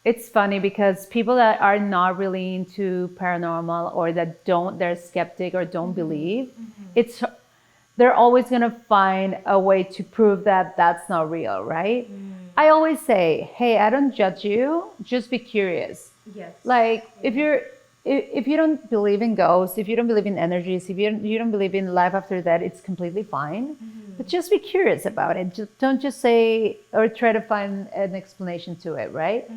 it's funny because people that are not really into paranormal or that they're skeptic or don't believe, it's they're always going to find a way to prove that that's not real, right? I always say, hey, I don't judge you, just be curious. Yes. Like if you don't believe in ghosts, if you don't believe in energies, if you don't believe in life after that, it's completely fine. But just be curious about it. Don't just say or try to find an explanation to it, right?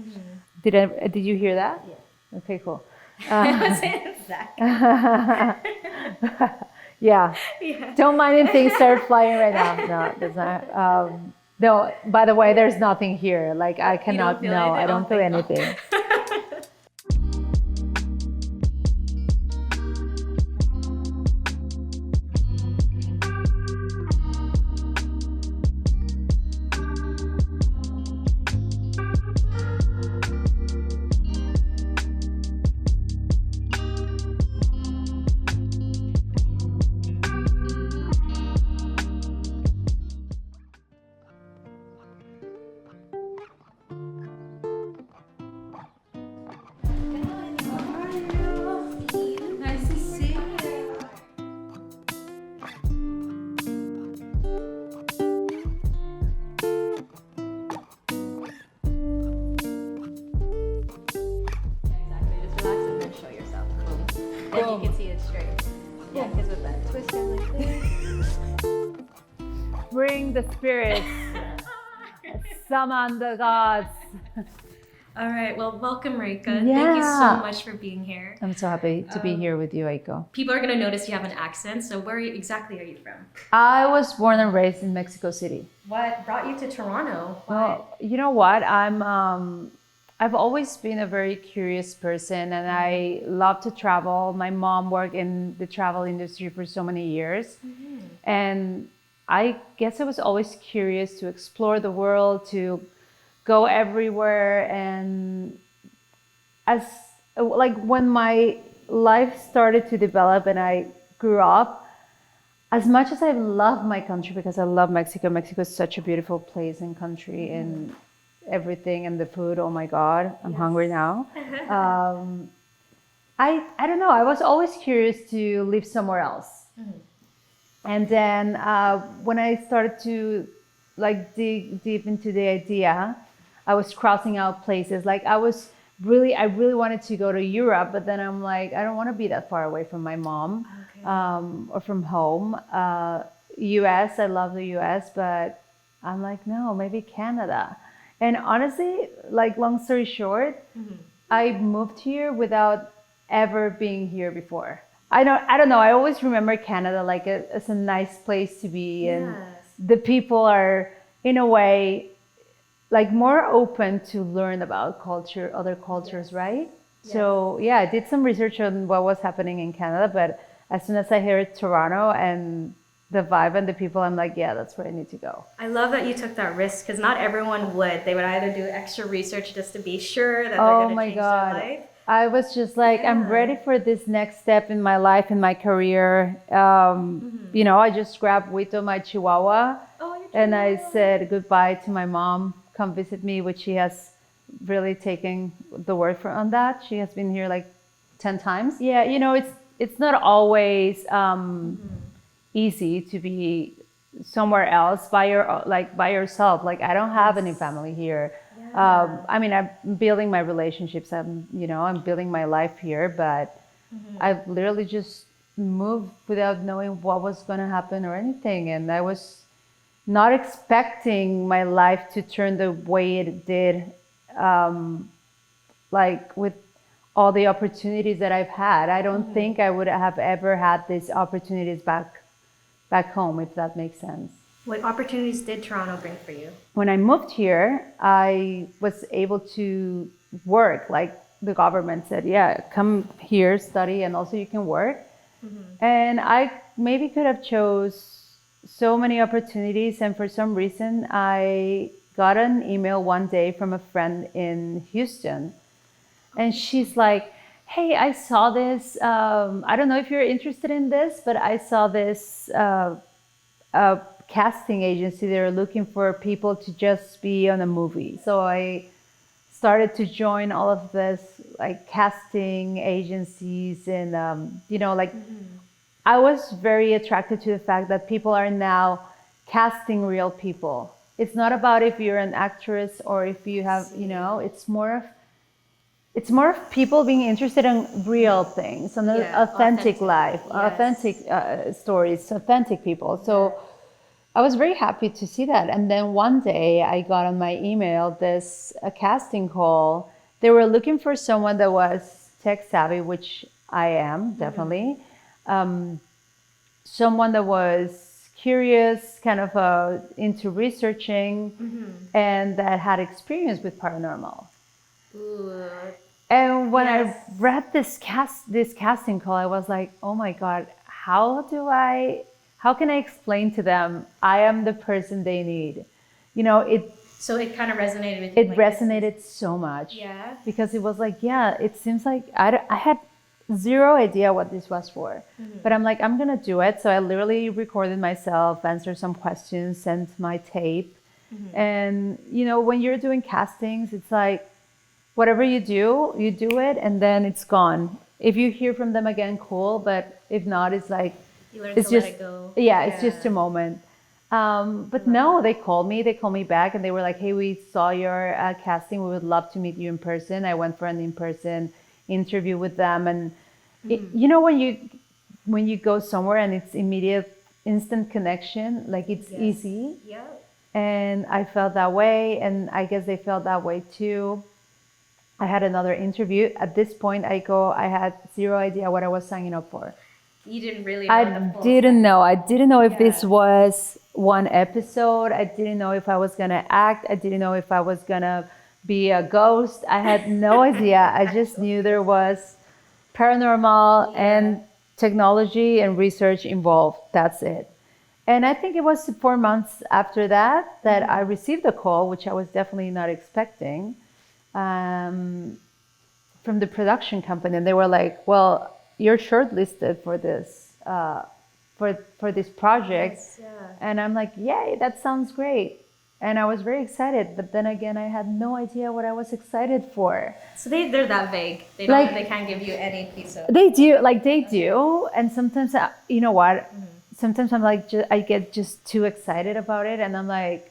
Did you hear that? Yeah. Okay, cool. Exactly. Yeah. Yeah. Don't mind if things start flying right now. No, that's not. No, by the way, there's nothing here. Like I cannot. feel No, anything? I don't Oh, feel thank God. anything. Nice to see you. Exactly. Just relax and then show yourself. Boom. Then you can see it straight. Yeah, because with that twist down like this. Bring the spirits. Summon the gods. All right. Well, welcome, Marika. Thank you so much for being here. I'm so happy to be here with you, Aiko. People are going to notice you have an accent. So where exactly are you from? I was born and raised in Mexico City. What brought you to Toronto? Well, you know what? I've always been a very curious person and I love to travel. My mom worked in the travel industry for so many years. And I guess I was always curious to explore the world, to go everywhere. And as like when my life started to develop and I grew up, as much as I love my country because I love Mexico, Mexico is such a beautiful place and country and everything and the food. Oh my God, I'm hungry now. I don't know. I was always curious to live somewhere else. And then when I started to like dig deep into the idea, I was crossing out places. Like I really wanted to go to Europe, but then I'm like, I don't want to be that far away from my mom or from home. US, I love the US, but I'm like, no, maybe Canada. And honestly, like long story short, I moved here without ever being here before. I don't know. I always remember Canada like as a nice place to be, and the people are in a way like more open to learn about other cultures, right? So yeah, I did some research on what was happening in Canada, but as soon as I heard Toronto and the vibe and the people, I'm like, yeah, that's where I need to go. I love that you took that risk because not everyone would. They would either do extra research just to be sure that they're Oh going to my change God. their life. I was just like, I'm ready for this next step in my life, in my career. You know, I just grabbed Wito, my Chihuahua, and I said goodbye to my mom. Come visit me, which she has really taken the word on that. She has been here like 10 times. Yeah, you know, it's not always easy to be somewhere else by yourself. Like I don't have any family here. I mean, I'm building my relationships. I'm building my life here, but I've literally just moved without knowing what was going to happen or anything. And I was not expecting my life to turn the way it did, like with all the opportunities that I've had. I don't think I would have ever had these opportunities back home, if that makes sense. What opportunities did Toronto bring for you? When I moved here, I was able to work. Like the government said, yeah, come here, study, and also you can work. And I maybe could have chose so many opportunities. And for some reason, I got an email one day from a friend in Houston. And she's like, hey, I saw this. I don't know if you're interested in this, but I saw this casting agency. They're looking for people to just be on a movie. So I started to join all of this like casting agencies and like I was very attracted to the fact that people are now casting real people. It's not about if you're an actress or if you have, it's more of people being interested in real things, on authentic life, authentic stories, authentic people. So I was very happy to see that. And then one day I got on my email this a casting call. They were looking for someone that was tech savvy, which I am definitely. Someone that was curious, kind of into researching, and that had experience with paranormal. Ooh. And when I read this casting call, I was like, oh my God, how can I explain to them I am the person they need? So it kind of resonated with you. It resonated so much. Yeah. Because it was like, it seems like I had zero idea what this was for. But I'm like, I'm going to do it. So I literally recorded myself, answered some questions, sent my tape. And, when you're doing castings, it's like, whatever you do it, and then it's gone. If you hear from them again, cool. But if not, it's like, you learn it's to just, let it go. It's just a moment. But no, they called me back and they were like, hey, we saw your casting. We would love to meet you in person. I went for an in-person interview with them. And when you go somewhere and it's immediate, instant connection, like it's easy. Yeah. And I felt that way. And I guess they felt that way too. I had another interview. At this point, I had zero idea what I was signing up for. You didn't really know I didn't know. I didn't know if this was one episode. I didn't know if I was going to act. I didn't know if I was going to be a ghost. I had no idea. I just knew there was paranormal and technology and research involved. That's it. And I think it was 4 months after that I received a call, which I was definitely not expecting, from the production company. And they were like, well, you're shortlisted for this for this project. And I'm like, yay, that sounds great. And I was very excited, but then again, I had no idea what I was excited for. So they're that vague. They don't. They can't give you any piece of. They do, and sometimes you know what? Sometimes I'm like, I get just too excited about it, and I'm like,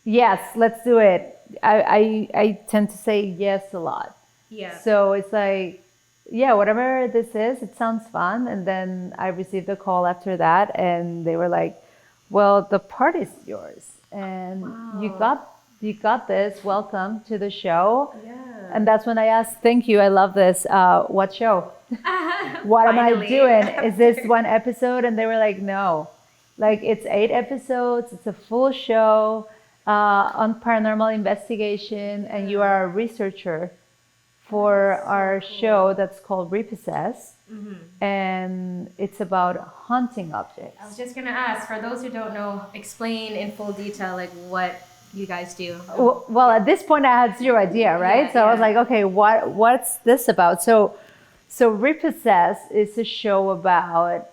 yes, let's do it. I tend to say yes a lot. Yeah. So it's like, whatever this is, it sounds fun. And then I received a call after that, and they were like, well, the part is yours, and you got this. Welcome to the show. Yeah. And that's when I asked, thank you, I love this. What show? What am I doing? Is this one episode? And they were like, no, like it's 8 episodes. It's a full show on paranormal investigation, and you are a researcher for our show that's called Repossess. And it's about haunting objects. I was just gonna ask, for those who don't know, explain in full detail like what you guys do. Well, at this point I had zero idea, right? I was like, okay, what's this about? So Repossess is a show about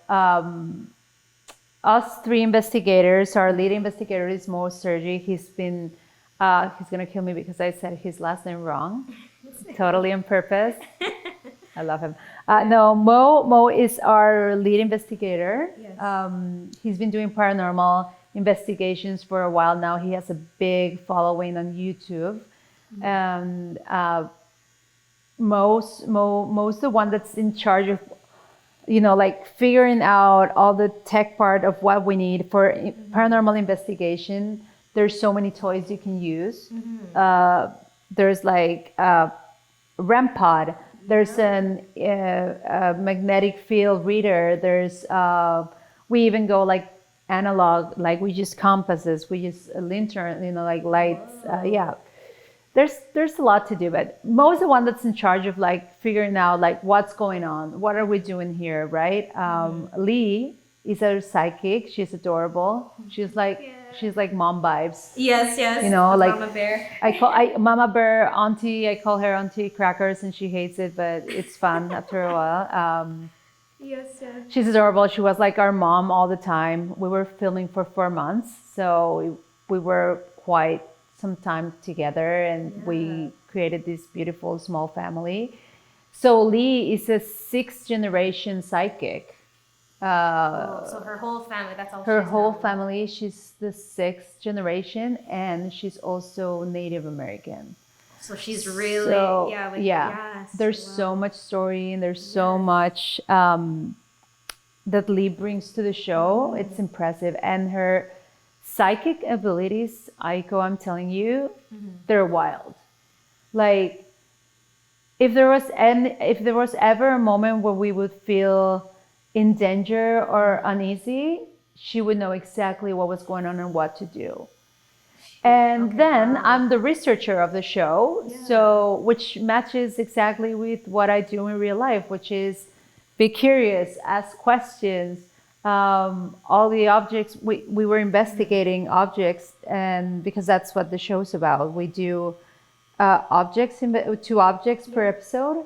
us 3 investigators. Our lead investigator is Mo Sergi. He's gonna kill me because I said his last name wrong. Totally on purpose. I love him. No, Mo is our lead investigator. Yes. He's been doing paranormal investigations for a while now. He has a big following on YouTube. And Mo's the one that's in charge of, like figuring out all the tech part of what we need for paranormal investigation. There's so many toys you can use. There's like a REM pod. There's a magnetic field reader. There's we even go like analog, like we use compasses, we use a lantern, like lights. There's a lot to do, but Mo's the one that's in charge of like figuring out like what's going on, what are we doing here, right? Lee is a psychic. She's adorable. She's like mom vibes. Yes. Like Mama Bear. I Mama Bear, Auntie. I call her Auntie Crackers, and she hates it, but it's fun after a while. Yes. She's adorable. She was like our mom all the time. We were filming for 4 months, so we were quite some time together, and we created this beautiful small family. So Lee is a 6th generation psychic. So her whole family, that's all Her she's whole known. family, she's the 6th generation, and she's also Native American. So she's really, So, like, yeah, yes, there's wow. so much story, and there's so much that Lee brings to the show. It's impressive. And her psychic abilities, Aiko, I'm telling you, they're wild. Like, if there was ever a moment where we would feel in danger or uneasy, she would know exactly what was going on and what to do. And then I'm the researcher of the show, so which matches exactly with what I do in real life, which is be curious, ask questions. All the objects we were investigating objects, and because that's what the show's about, we do objects, 2 objects per episode,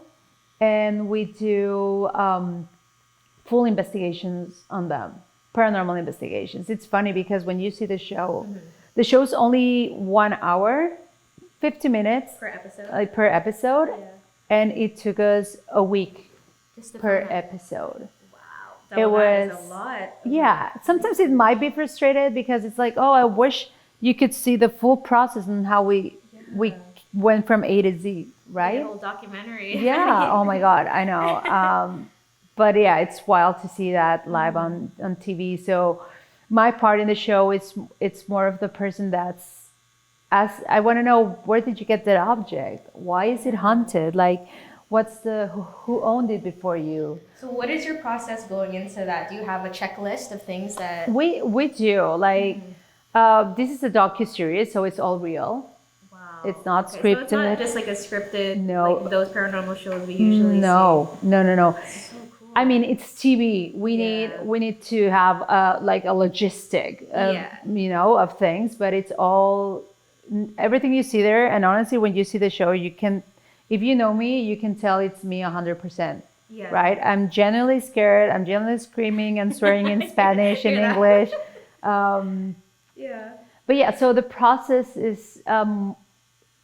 and we do full investigations on them, paranormal investigations. It's funny because when you see the show, the show's only 1 hour, 50 minutes Per episode? and it took us a week Just to per film that. episode. Wow. It That is was a lot. yeah. Sometimes it might be frustrated because it's like, oh, I wish you could see the full process and how we went from A to Z, right? The whole documentary. Yeah. Oh my God, I know. But yeah, it's wild to see that live on TV. So my part in the show is it's more of the person that's I want to know, where did you get that object? Why is it haunted? Like, what's who owned it before you? So what is your process going into that? Do you have a checklist of things that... We do. Like, this is a docu-series, so it's all real. Wow. It's not So scripted. it's not just like a scripted, No. like those paranormal shows we usually see. No. So cool. I mean, it's TV. We need to have like a logistic, of things. But it's all everything you see there. And honestly, when you see the show, you can, if you know me, you can tell it's me 100%. Yeah. Right? I'm genuinely scared. I'm genuinely screaming and swearing in Spanish and English. Yeah. But yeah, so the process is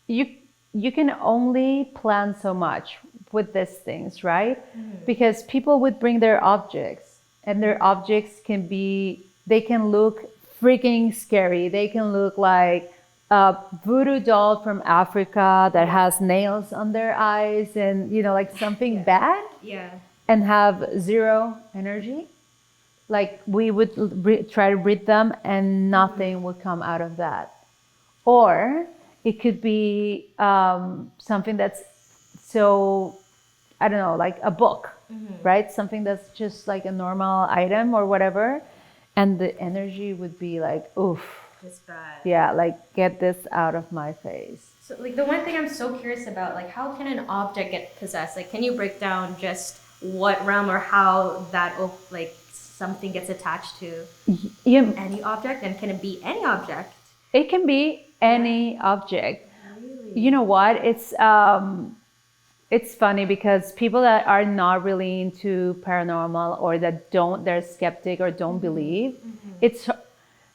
you can only plan so much with these things, right? Because people would bring their objects, and their objects they can look freaking scary. They can look like a voodoo doll from Africa that has nails on their eyes and, like something bad, and have zero energy. Like, we would try to read them and nothing would come out of that. Or it could be something that's so, I don't know, like a book, right? Something that's just like a normal item or whatever. And the energy would be like, oof. It's bad. Yeah, like, get this out of my face. So, like, the one thing I'm so curious about, like, how can an object get possessed? Like, can you break down just what realm or how that, like, something gets attached to any object? And can it be any object? It can be any object. Really? You know what? It's funny because people that are not really into paranormal, or that they're skeptic or don't believe,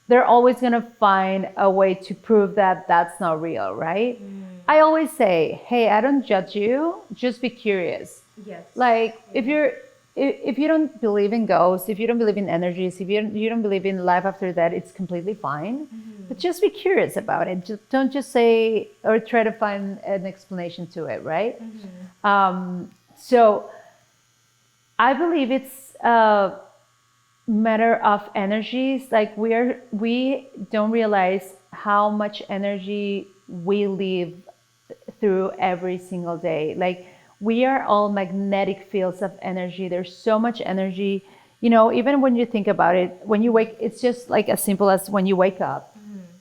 they're always going to find a way to prove that that's not real, right? I always say, hey, I don't judge you, just be curious. Yes. Like, if you don't believe in ghosts, if you don't believe in energies, if you don't believe in life after that, it's completely fine. But just be curious about it. Don't just say or try to find an explanation to it, right? So I believe it's a matter of energies. Like, we don't realize how much energy we live through every single day. Like, we are all magnetic fields of energy. There's so much energy. Even when you think about it, when you wake, it's just like as simple as when you wake up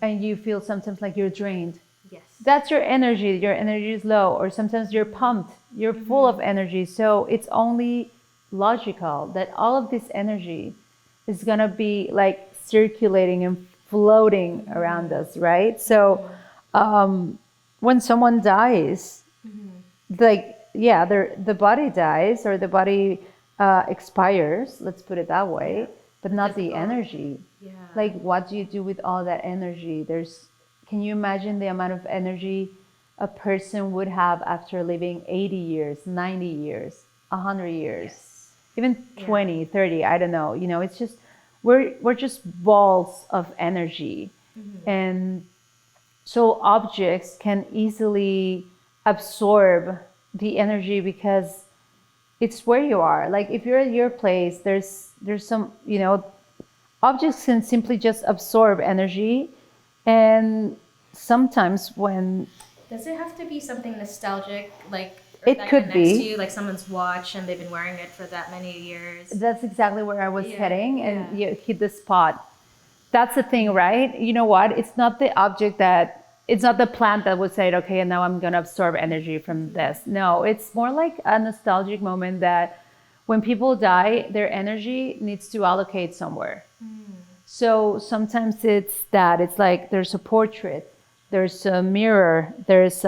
and you feel sometimes like you're drained. Yes. That's your energy. Your energy is low, or sometimes you're pumped. You're full of energy. So it's only logical that all of this energy is going to be like circulating and floating around us, right? So when someone dies, like, yeah, the body dies, or the body expires, let's put it that way, but not the energy. Yeah. Like, what do you do with all that energy? can you imagine the amount of energy a person would have after living 80 years, 90 years, 100 years, Yes. even 20, 30, I don't know. You know, it's just, we're just balls of energy. And so objects can easily absorb the energy because it's where you are. Like if you're at your place, there's some, you know, objects can simply just absorb energy. And sometimes when Does it have to be something nostalgic, like It that could connects be. to you, like someone's watch and they've been wearing it for that many years? that's exactly where I was Yeah, heading, and yeah. you hit the spot. That's the thing, right? You know what? It's not the object it's not the plant that would say, okay, and now I'm going to absorb energy from this. No, it's more like a nostalgic moment that when people die, their energy needs to allocate somewhere. So sometimes it's that. It's like there's a portrait, there's a mirror, there's,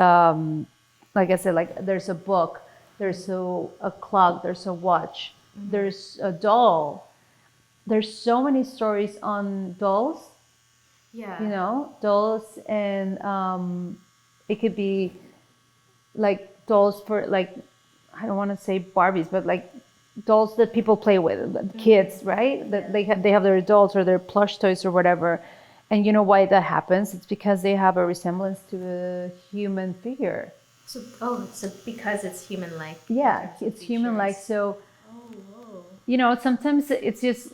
like I said, like there's a book, there's a clock, there's a watch, there's a doll. There's so many stories on dolls, Yeah. you know, dolls, and it could be like dolls for like, I don't want to say Barbies, but like dolls that people play with, kids, right? That they have their dolls or their plush toys or whatever. And you know why that happens? It's because they have a resemblance to a human figure. So because it's human-like. in Yeah, terms of it's human-like. features. So, Whoa. you know, sometimes it's just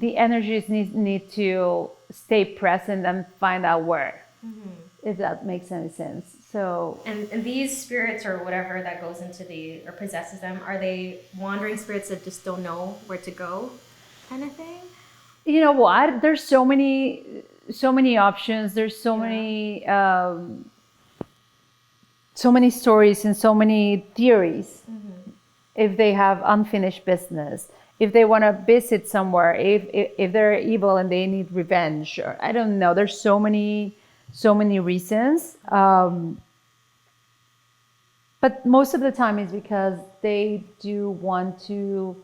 the energies need to stay present and find out where, if that makes any sense. So, And these spirits or whatever that goes into or possesses them, are they wandering spirits that just don't know where to go, kind of thing? you know what? There's so many options. There's so many stories and so many theories. If they have unfinished business, if they want to visit somewhere, if they're evil and they need revenge, or I don't know. There's so many reasons. But most of the time it's because they do want to,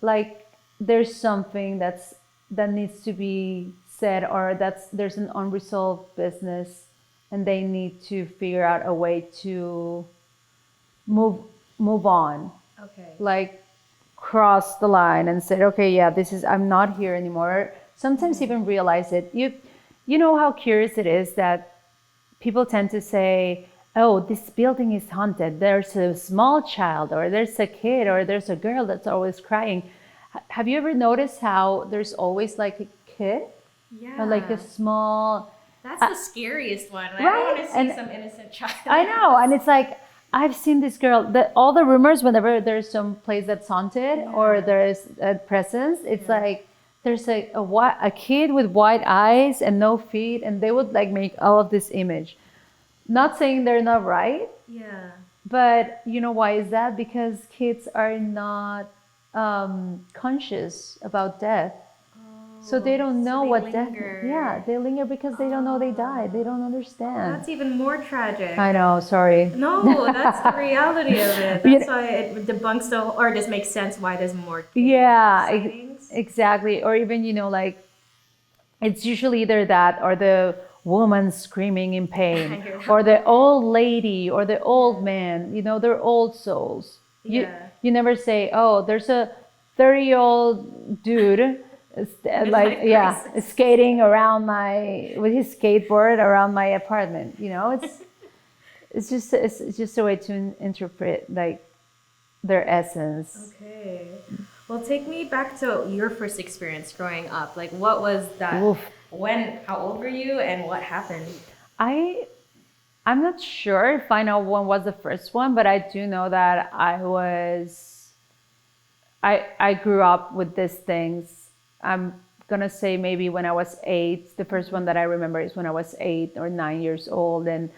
like, there's something that needs to be said, or there's an unresolved business, and they need to figure out a way to move on. Okay. Like cross the line and said, okay, yeah, I'm not here anymore. Sometimes even realize it. You know how curious it is that people tend to say, oh, this building is haunted. There's a small child, or there's a kid, or there's a girl that's always crying. Have you ever noticed how there's always like a kid? Yeah. Or like a small... That's the scariest one. Like, I right? don't want to see And some innocent child. I know, and it's like, I've seen this girl, all the rumors, whenever there's some place that's haunted or there's a presence, it's like there's a kid with white eyes and no feet, and they would like make all of this image. Not saying they're not right, Yeah. but you know why is that? Because kids are not conscious about death. So they don't know they what death. linger. Yeah, they linger because they don't know they died. They don't understand. That's even more tragic. I know. Sorry. No, that's the reality of it. That's why it debunks or just makes sense why there's more. Yeah, sightings. exactly. Or even, you know, like it's usually either that or the woman screaming in pain, or the old lady or the old man. You know, they're old souls. You never say, oh, there's a 30-year-old dude. Like, yeah, skating around with his skateboard around my apartment. You know, it's just a way to interpret like their essence. Okay. Well, take me back to your first experience growing up. Like, what was that? Oof. How old were you, and what happened? I'm not sure if I know when was the first one, but I do know that I grew up with these things. I'm gonna say maybe when I was 8. The first one that I remember is when I was 8 or 9 years old, and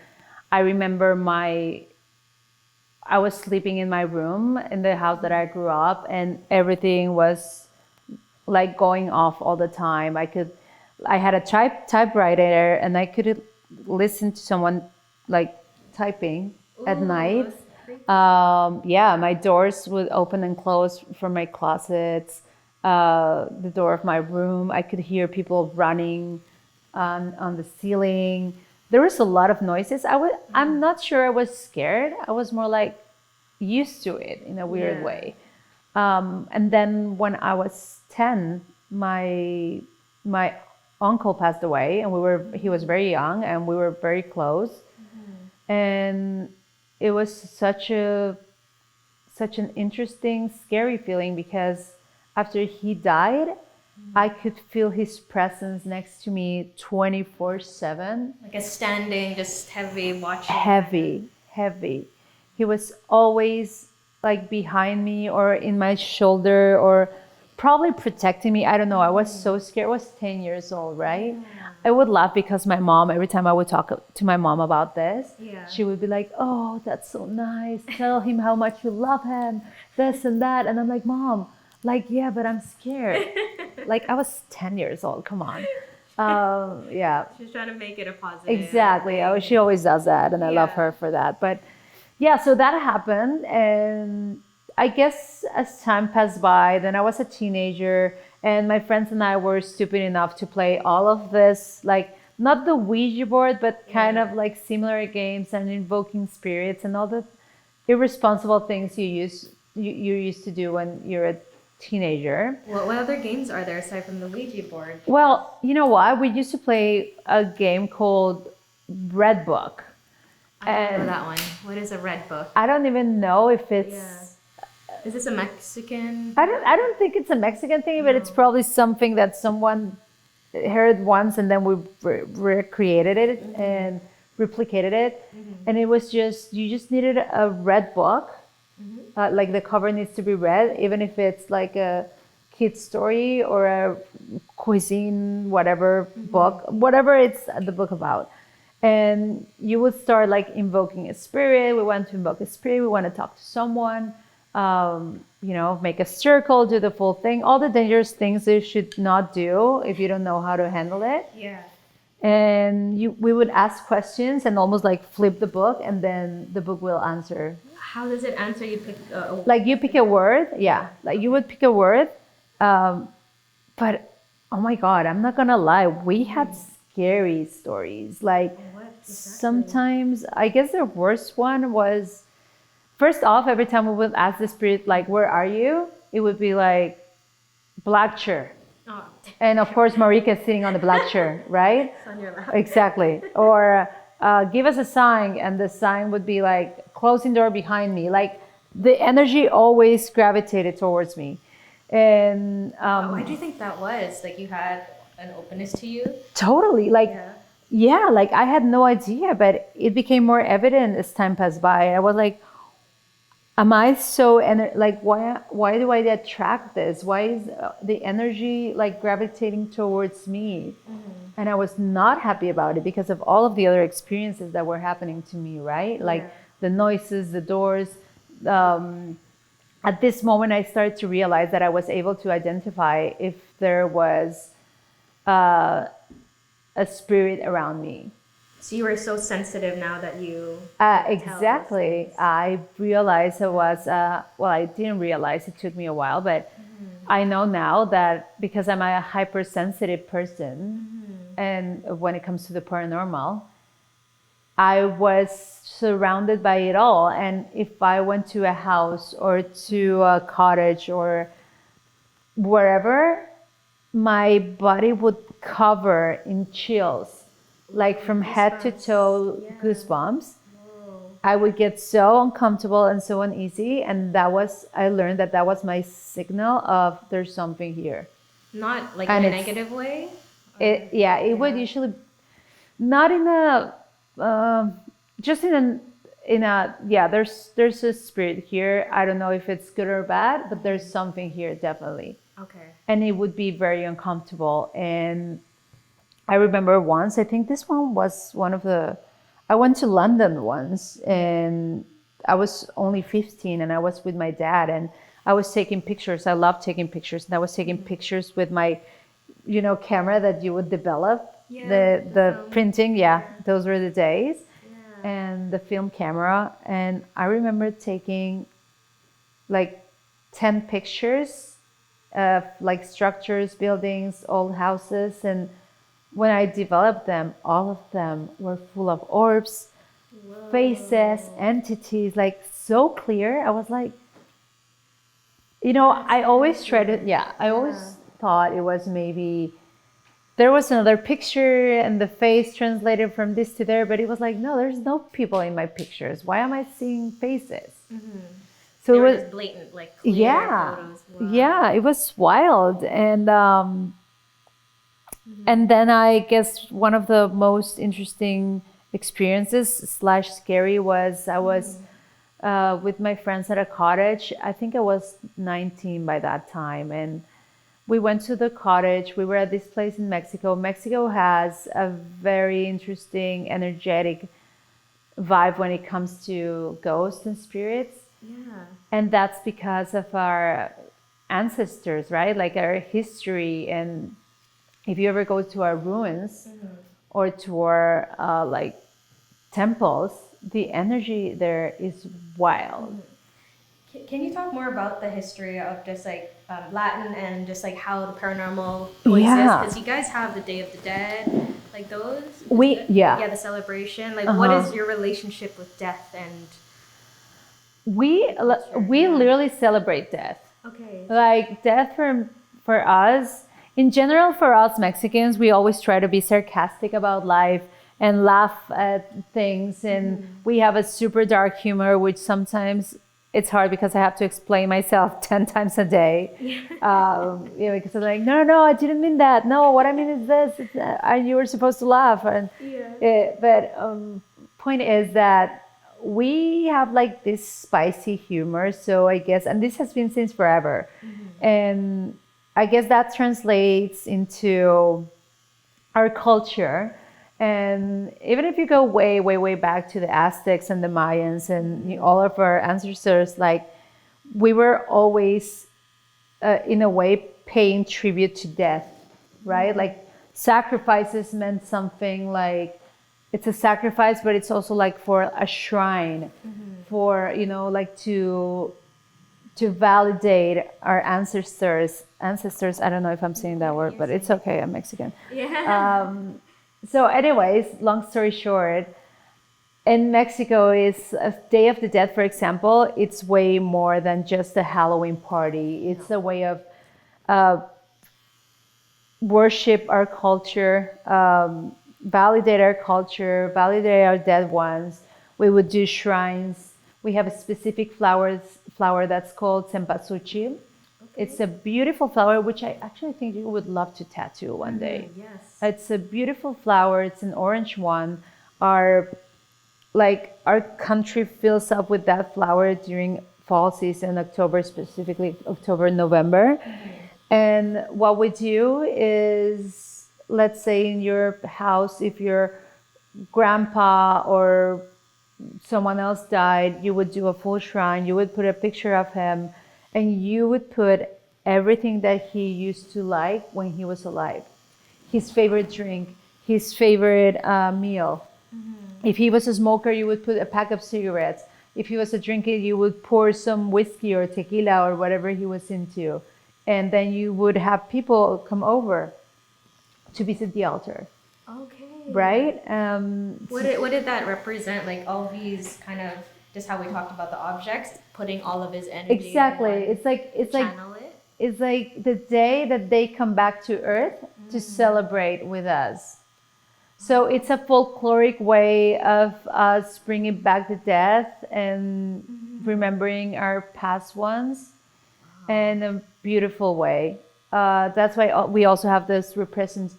I remember I was sleeping in my room in the house that I grew up, and everything was like going off all the time. I had a typewriter, and I could listen to someone like typing at night. Yeah, my doors would open and close from my closets. The door of my room, I could hear people running on the ceiling. There was a lot of noises. I'm not sure I was scared. I was more like used to it in a weird way. And then when I was 10, my uncle passed away, and he was very young, and we were very close. And it was such an interesting, scary feeling, because after he died, I could feel his presence next to me 24/7. Like a standing, just heavy watching. Heavy. He was always like behind me or in my shoulder, or probably protecting me. I don't know. I was so scared. I was 10 years old, right? I would laugh because my mom, every time I would talk to my mom about this, she would be like, "Oh, that's so nice. Tell him how much you love him, this and that." And I'm like, "Mom, like, yeah, but I'm scared." Like, I was 10 years old. Come on. Yeah. She's trying to make it a positive. Exactly. She always does that, and I love her for that. But yeah, so that happened. And I guess as time passed by, then I was a teenager, and my friends and I were stupid enough to play all of this, like, not the Ouija board, but kind of like similar games and invoking spirits and all the irresponsible things you used to do when you're a teenager. What other games are there aside from the Ouija board? Well, you know what? We used to play a game called Red Book. I don't know that one. What is a Red Book? I don't even know if it's... Is this a Mexican? I don't think it's a Mexican thing, but it's probably something that someone heard once, and then we recreated it and replicated it. And it was you just needed a red book. Like the cover needs to be red, even if it's like a kid's story or a cuisine, whatever book, whatever it's the book about. And you would start like invoking a spirit. We want to invoke a spirit. We want to talk to someone. Make a circle, do the full thing, all the dangerous things you should not do if you don't know how to handle it. Yeah. And we would ask questions and almost like flip the book, and then the book will answer. How does it answer? You pick like you pick a word. Yeah, like you would pick a word. But oh my God, I'm not gonna lie, we had scary stories. Like sometimes, I guess the worst one was, first off, every time we would ask the spirit, like, "Where are you?" It would be like, "Black chair." Oh. And of course, Marika is sitting on the black chair, right? It's on your lap. Exactly. Or give us a sign, and the sign would be like, "Closing door behind me." Like the energy always gravitated towards me. And why do you think that was? Like you had an openness to you? Totally. Like, yeah, like I had no idea, but it became more evident as time passed by. I was like, am I so like why do I attract this? Why is the energy like gravitating towards me? And I was not happy about it because of all of the other experiences that were happening to me, right? Like the noises, the doors. At this moment, I started to realize that I was able to identify if there was a spirit around me. So you were so sensitive now that you... Exactly. I realized it was, I didn't realize, it took me a while, but I know now that because I'm a hypersensitive person, and when it comes to the paranormal, I was surrounded by it all. And if I went to a house or to a cottage or wherever, my body would cover in chills. Like from head to toe, goosebumps. Whoa. I would get so uncomfortable and so uneasy, and I learned that was my signal of there's something here. Not like in a negative way? It would usually, not in a, just in a, there's a spirit here. I don't know if it's good or bad, but there's something here, definitely. Okay. And it would be very uncomfortable. And I remember once, I think this one was I went to London once, and I was only 15, and I was with my dad, and I was taking pictures. I love taking pictures. And I was taking pictures with my, camera that you would develop, the printing. Yeah, those were the days. Yeah. And the film camera. And I remember taking like 10 pictures of like structures, buildings, old houses, and when I developed them, all of them were full of orbs, faces, entities, like so clear. I was like, I always tried to, I always thought it was maybe there was another picture and the face translated from this to there, but it was like, no, there's no people in my pictures. Why am I seeing faces? So They it were was just blatant, like clear photos. Wow. yeah, it was wild. And then I guess one of the most interesting experiences slash scary was I was with my friends at a cottage. I think I was 19 by that time, and we went to the cottage. We were at this place in Mexico. Mexico has a very interesting, energetic vibe when it comes to ghosts and spirits. Yeah. And that's because of our ancestors, right? Like our history. And if you ever go to our ruins or to our like temples, the energy there is wild. Can you talk more about the history of just like Latin and just like how the paranormal coexists? Because you guys have the Day of the Dead, like those. The celebration. Like, what is your relationship with death and? We literally celebrate death. Okay. Like death for us, in general, for us Mexicans, we always try to be sarcastic about life and laugh at things, and we have a super dark humor, which sometimes it's hard because I have to explain myself 10 times a day. Because I'm like, no, I didn't mean that. No, what I mean is this. You were supposed to laugh. But point is that we have like this spicy humor. So I guess, and this has been since forever. And I guess that translates into our culture. And even if you go way, way, way back to the Aztecs and the Mayans and all of our ancestors, like we were always, in a way, paying tribute to death, right? Like sacrifices meant something like it's a sacrifice, but it's also like for a shrine, for, like to validate our ancestors. I don't know if I'm saying that word, but it's okay. I'm Mexican. Yeah. So anyways, long story short, in Mexico is a Day of the Dead, for example, it's way more than just a Halloween party. It's a way of worship our culture, validate our culture, validate our dead ones. We would do shrines. We have a specific flower that's called cempasúchil. It's a beautiful flower, which I actually think you would love to tattoo one day. Yes. It's a beautiful flower. It's an orange one. Our country fills up with that flower during fall season, October, specifically October, November. And what we do is, let's say in your house, if your grandpa or someone else died, you would do a full shrine. You would put a picture of him, and you would put everything that he used to like when he was alive. His favorite drink, his favorite meal. If he was a smoker, you would put a pack of cigarettes. If he was a drinker, you would pour some whiskey or tequila or whatever he was into. And then you would have people come over to visit the altar. Okay. Right? What did that represent? Like all these kind of, just how we talked about the objects, putting all of his energy. Exactly. It's like it's like the day that they come back to Earth to celebrate with us. So it's a folkloric way of us bringing back the death and remembering our past ones in a beautiful way. That's why we also have this representation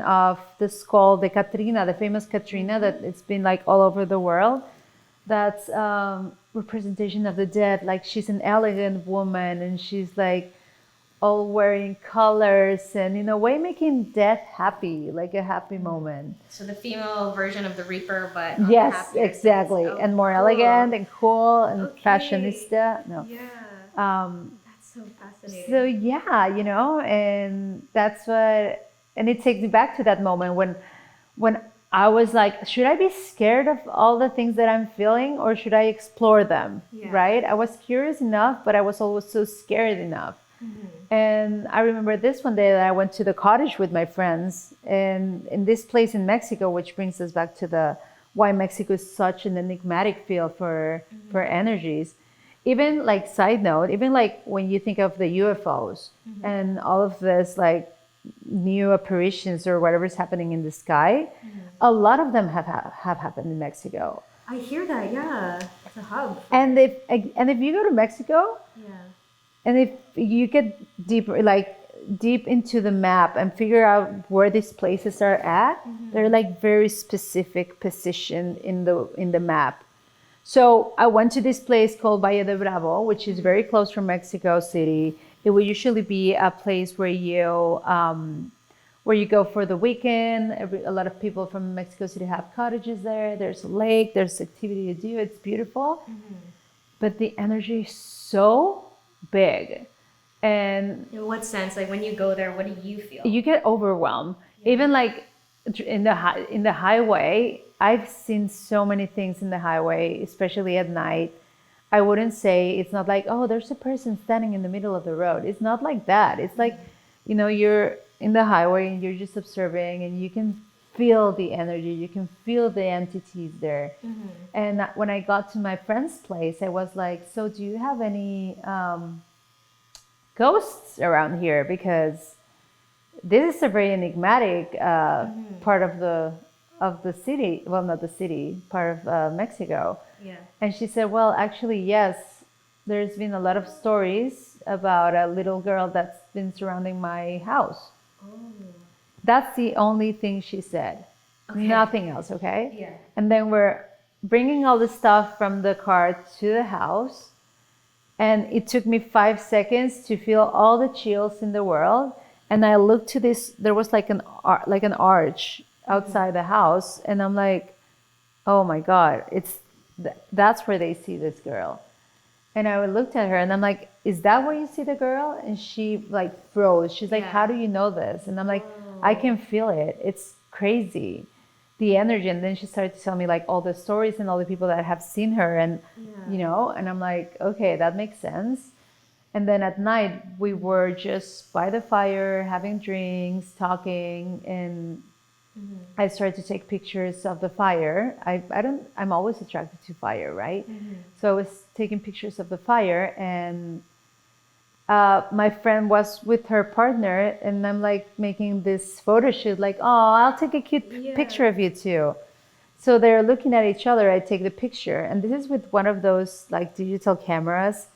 of the skull, the Katrina, the famous Katrina that it's been like all over the world. That's representation of the dead. Like she's an elegant woman and she's like all wearing colors and in a way making death happy, like a happy moment. So the female version of the Reaper, but yes, exactly, and more elegant and cool and fashionista. No. Yeah. That's so fascinating. So yeah, and that's what, and it takes me back to that moment when I was like, should I be scared of all the things that I'm feeling or should I explore them? Right? I was curious enough, but I was always so scared enough. And I remember this one day that I went to the cottage with my friends, and in this place in Mexico, which brings us back to the why Mexico is such an enigmatic field for energies. Even like side note, even like when you think of the UFOs and all of this like new apparitions or whatever's happening in the sky, a lot of them have happened in Mexico. I hear that, yeah. It's a hub. And if you go to Mexico, and if you get deeper, like deep into the map and figure out where these places are at, they're like very specific position in the map. So I went to this place called Valle de Bravo, which is very close from Mexico City. It will usually be a place where you go for the weekend. A lot of people from Mexico City have cottages there. There's a lake. There's activity to do. It's beautiful. But the energy is so big. And in what sense? Like when you go there, what do you feel? You get overwhelmed. Even like in the highway, I've seen so many things in the highway, especially at night. I wouldn't say it's not like, oh, there's a person standing in the middle of the road. It's not like that. It's like, you're in the highway and you're just observing and you can feel the energy. You can feel the entities there. And when I got to my friend's place, I was like, so do you have any ghosts around here? Because this is a very enigmatic part of the city. Well, not the city, part of Mexico. Yeah. And she said, well, actually, yes, there's been a lot of stories about a little girl that's been surrounding my house. That's the only thing she said. Nothing else, okay? Yeah. And then we're bringing all the stuff from the car to the house. And it took me 5 seconds to feel all the chills in the world. And I looked to this, there was like an arch outside the house. And I'm like, oh my God, that's where they see this girl. And I looked at her and I'm like, is that where you see the girl? And she like froze. She's like, how do you know this? And I'm like, I can feel it. It's crazy, the energy. And then she started to tell me like all the stories and all the people that have seen her. And, and I'm like, okay, that makes sense. And then at night we were just by the fire, having drinks, talking, and I started to take pictures of the fire. I'm always attracted to fire, right? So I was taking pictures of the fire, and my friend was with her partner, and I'm like making this photo shoot, like, oh, I'll take a cute picture of you too. So they're looking at each other. I take the picture, and this is with one of those like digital cameras,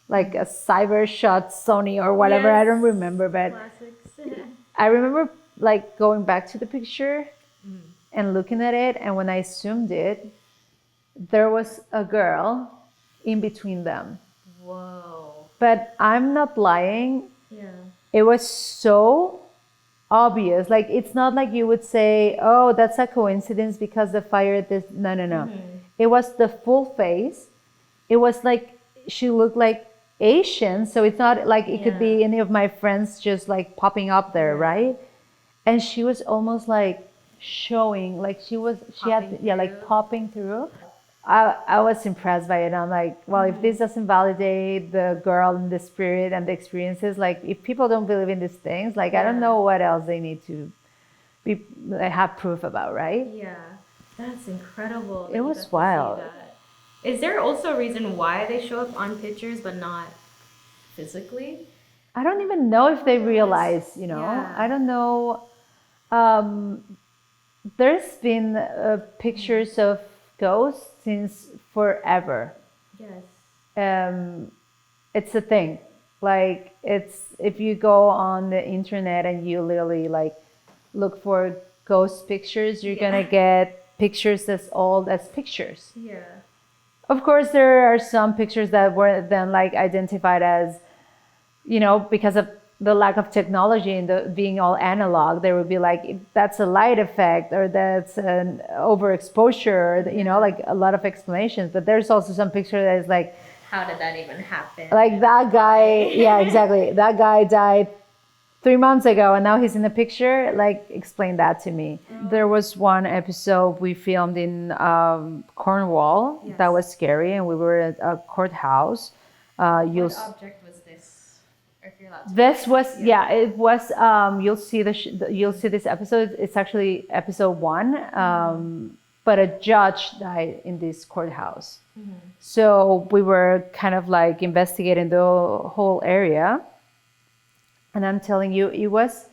like a Cybershot Sony or whatever. I don't remember, but classics. I remember like going back to the picture and looking at it, and when I zoomed it, there was a girl in between them. Whoa. But I'm not lying. Yeah. It was so obvious. Like, it's not like you would say, oh, that's a coincidence because the fire this. No. It was the full face. It was like she looked like Asian, so it's not like it could be any of my friends just like popping up there, right? And she was almost like showing, like she had like popping through. I was impressed by it. I'm like, well, if this doesn't validate the girl and the spirit and the experiences, like if people don't believe in these things, like I don't know what else they need to have proof about, right? Yeah, that's incredible. It was wild. Is there also a reason why they show up on pictures but not physically? I don't even know if they realize, I don't know. There's been pictures of ghosts since forever. Yes. It's a thing. Like, it's, if you go on the internet and you literally like look for ghost pictures, you're gonna get pictures as old as pictures. Yeah. Of course, there are some pictures that were then like identified as, because of the lack of technology and the being all analog, there would be like, that's a light effect or that's an overexposure, or, like a lot of explanations. But there's also some picture that is like, how did that even happen? Like that guy, yeah, exactly. That guy died 3 months ago and now he's in the picture. Like, explain that to me. There was one episode we filmed in Cornwall that was scary, and we were at a courthouse. What object was this? Or if you're allowed to. This was it was. You'll see you'll see this episode. It's actually episode 1. But a judge died in this courthouse. So we were kind of like investigating the whole area. And I'm telling you, it was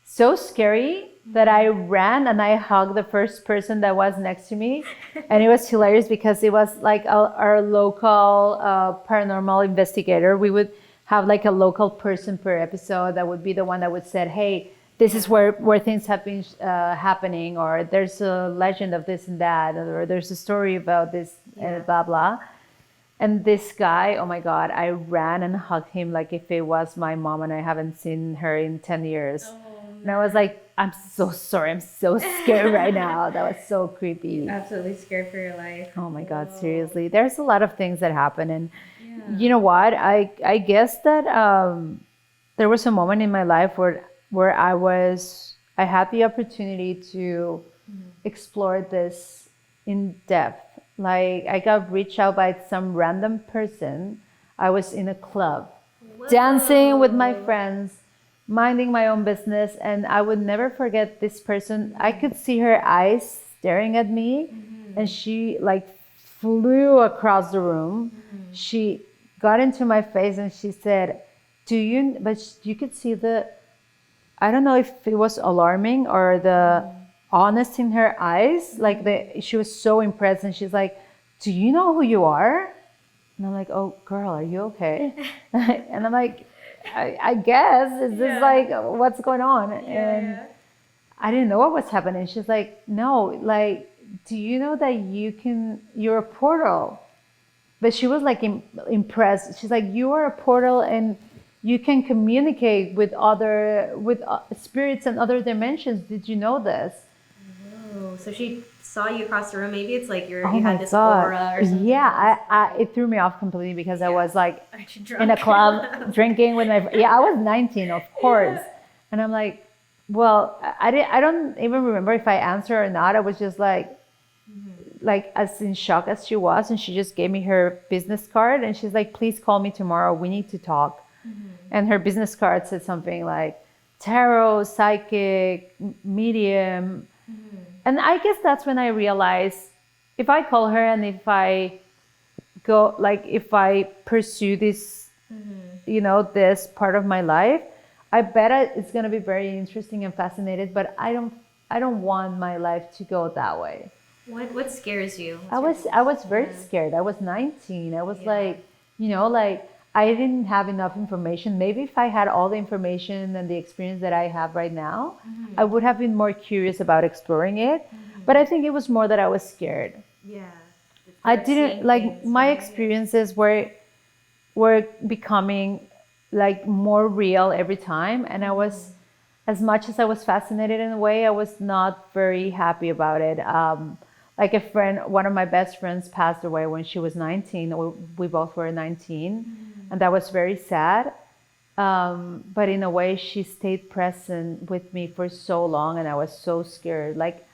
so scary that I ran and I hugged the first person that was next to me. And it was hilarious because it was like our local paranormal investigator. We would have like a local person per episode that would be the one that would say, hey, this is where things have been happening, or there's a legend of this and that, or there's a story about this and blah, blah. And this guy, oh my God, I ran and hugged him like if it was my mom and I haven't seen her in 10 years. Oh, and I was like, I'm so sorry. I'm so scared right now. That was so creepy. Absolutely scared for your life. Oh my God, seriously. There's a lot of things that happen. And you know what? I guess that there was a moment in my life where I had the opportunity to explore this in depth. Like I got reached out by some random person. I was in a club, dancing with my friends, minding my own business. And I would never forget this person. I could see her eyes staring at me and she like flew across the room. She got into my face and she said, but you could see I don't know if it was alarming or the honest in her eyes. Like she was so impressed and she's like, do you know who you are? And I'm like, oh girl, are you okay? And I'm like, I guess, is this like, what's going on? And I didn't know what was happening. She's like, no, like, do you know that you're a portal? But she was like impressed. She's like, you are a portal and you can communicate with spirits and other dimensions. Did you know this? Oh, so she saw you across the room. Maybe it's like you had this God. aura or something. Yeah, it threw me off completely because I was like in a club drinking with my I was 19, of course. And I'm like, well, I don't even remember if I answered or not. I was just like as in shock as she was, and she just gave me her business card and she's like, please call me tomorrow. We need to talk. And her business card said something like tarot, psychic, medium. And I guess that's when I realized if I call her and if I pursue this, this part of my life, I bet it's going to be very interesting and fascinating, but I don't want my life to go that way. What scares you? I was very scared. I was 19. I was like, I didn't have enough information. Maybe if I had all the information and the experience that I have right now, I would have been more curious about exploring it. But I think it was more that I was scared. Yeah. I didn't like my experiences were becoming like more real every time. And I was, as much as I was fascinated in a way, I was not very happy about it. Like one of my best friends passed away when she was 19. We both were 19. And that was very sad. But in a way, she stayed present with me for so long and I was so scared. Like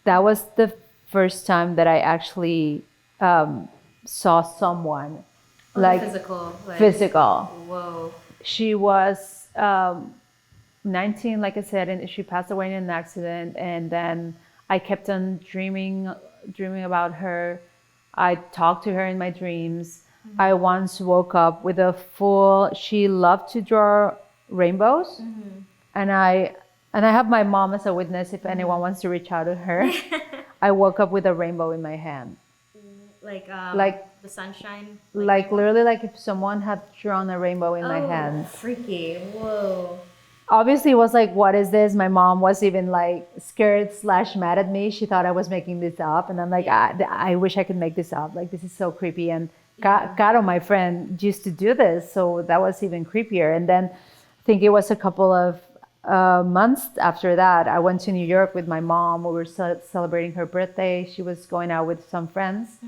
that was the first time that I actually saw someone like physical. Whoa. She was 19, like I said, and she passed away in an accident. And then I kept on dreaming about her. I talked to her in my dreams. I once woke up with she loved to draw rainbows. And I have my mom as a witness if anyone wants to reach out to her. I woke up with a rainbow in my hand. Like the sunshine? Like literally like if someone had drawn a rainbow in my hand. Freaky. Whoa. Obviously, it was like, what is this? My mom was even like scared / mad at me. She thought I was making this up. And I'm like, I wish I could make this up. Like, this is so creepy. And Caro, my friend, used to do this. So that was even creepier. And then I think it was a couple of months after that, I went to New York with my mom. We were celebrating her birthday. She was going out with some friends.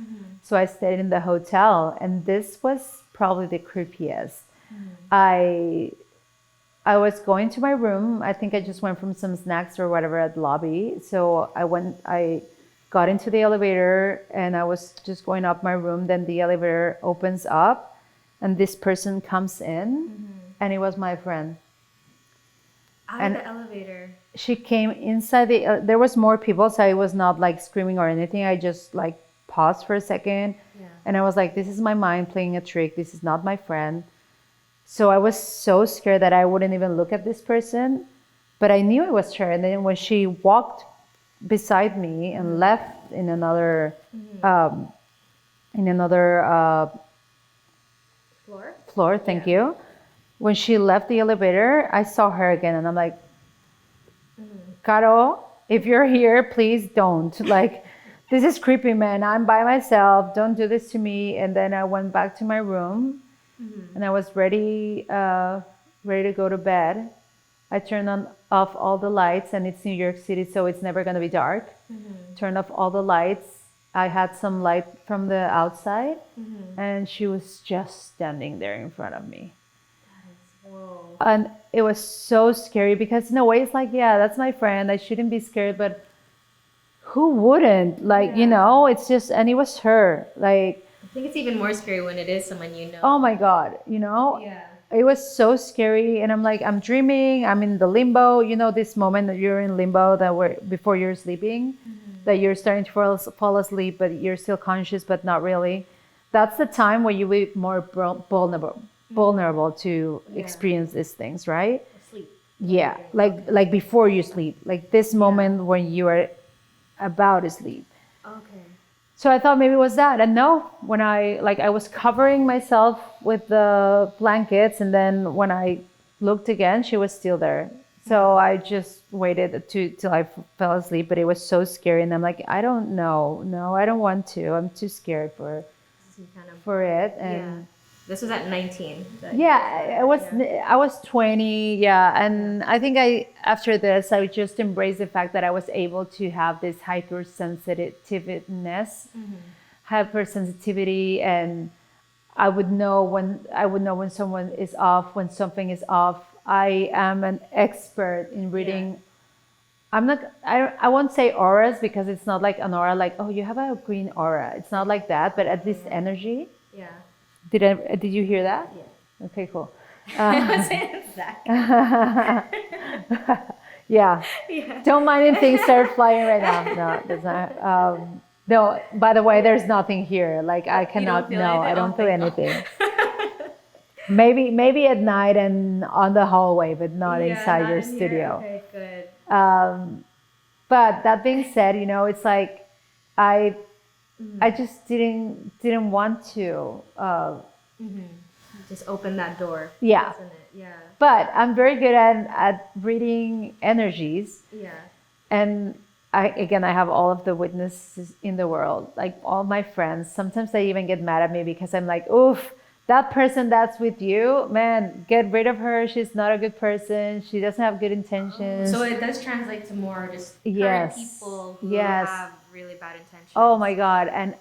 So I stayed in the hotel. And this was probably the creepiest. I was going to my room. I think I just went from some snacks or whatever at the lobby. So I got into the elevator and I was just going up my room. Then the elevator opens up and this person comes in and it was my friend. Out And of the elevator. she came inside the there was more people, so I was not like screaming or anything. I just like paused for a second, and I was like, this is my mind playing a trick. This is not my friend. So I was so scared that I wouldn't even look at this person, but I knew it was her. And then when she walked beside me and left in another floor, thank you. When she left the elevator, I saw her again, and I'm like, Caro, if you're here, please don't. Like, this is creepy, man. I'm by myself. Don't do this to me. And then I went back to my room, and I was ready to go to bed. I turned off all the lights, and it's New York City, so it's never going to be dark. Turned off all the lights. I had some light from the outside, and she was just standing there in front of me. Whoa. And it was so scary because in a way it's like, yeah, that's my friend. I shouldn't be scared, but who wouldn't? Like, you know, it's just, and it was her. Like, I think it's even more scary when it is someone you know. oh my God, you know? Yeah. It was so scary. And I'm like, I'm dreaming. I'm in the limbo. You know, this moment that you're in limbo before you're sleeping, that you're starting to fall asleep, but you're still conscious, but not really. That's the time where you will be more vulnerable to experience these things, right? Sleep. Yeah, like before you sleep, like this moment when you are about to sleep. Okay. So I thought maybe it was that, and no, when I was covering myself with the blankets, and then when I looked again, she was still there. So I just waited till I fell asleep, but it was so scary, and I'm like, I don't know, no, I don't want to. I'm too scared for it, and. This was at 19. Yeah, I was 20, yeah, and I think after this I just embraced the fact that I was able to have this hypersensitivity, and I would know when someone is off, when something is off. I am an expert in reading. I won't say auras, because it's not like an aura, like, oh, you have a green aura. It's not like that, but at least energy. Yeah. Did you hear that? Yeah. Okay, cool. Yeah. Don't mind if things start flying right now. No, that's not. No, by the way, there's nothing here. Like, I cannot. No, I don't feel anything. Maybe at night and on the hallway, but not inside your studio. Okay, good. But that being said, you know, it's like I just didn't want to. Just open that door. Yeah. Isn't it? Yeah. But I'm very good at reading energies. Yeah. And I have all of the witnesses in the world, like all my friends. Sometimes they even get mad at me because I'm like, oof, that person that's with you, man, get rid of her. She's not a good person. She doesn't have good intentions. So it does translate to more just current people who have really bad intentions. Oh my God. And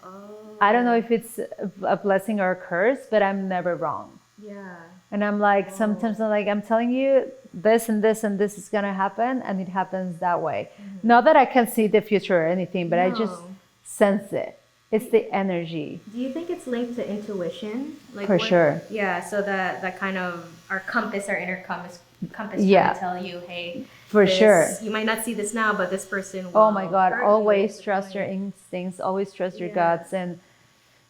I don't know if it's a blessing or a curse, but I'm never wrong. Yeah. And I'm like, sometimes I'm like, I'm telling you this and this and this is going to happen. And it happens that way. Not that I can see the future or anything, but I just sense it. It's the energy. Do you think it's linked to intuition? Like For sure. Yeah. So that kind of our inner compass trying to tell you, hey, for sure. You might not see this now, but this person will. Oh my God. Always trust your instincts. Always trust your guts. And,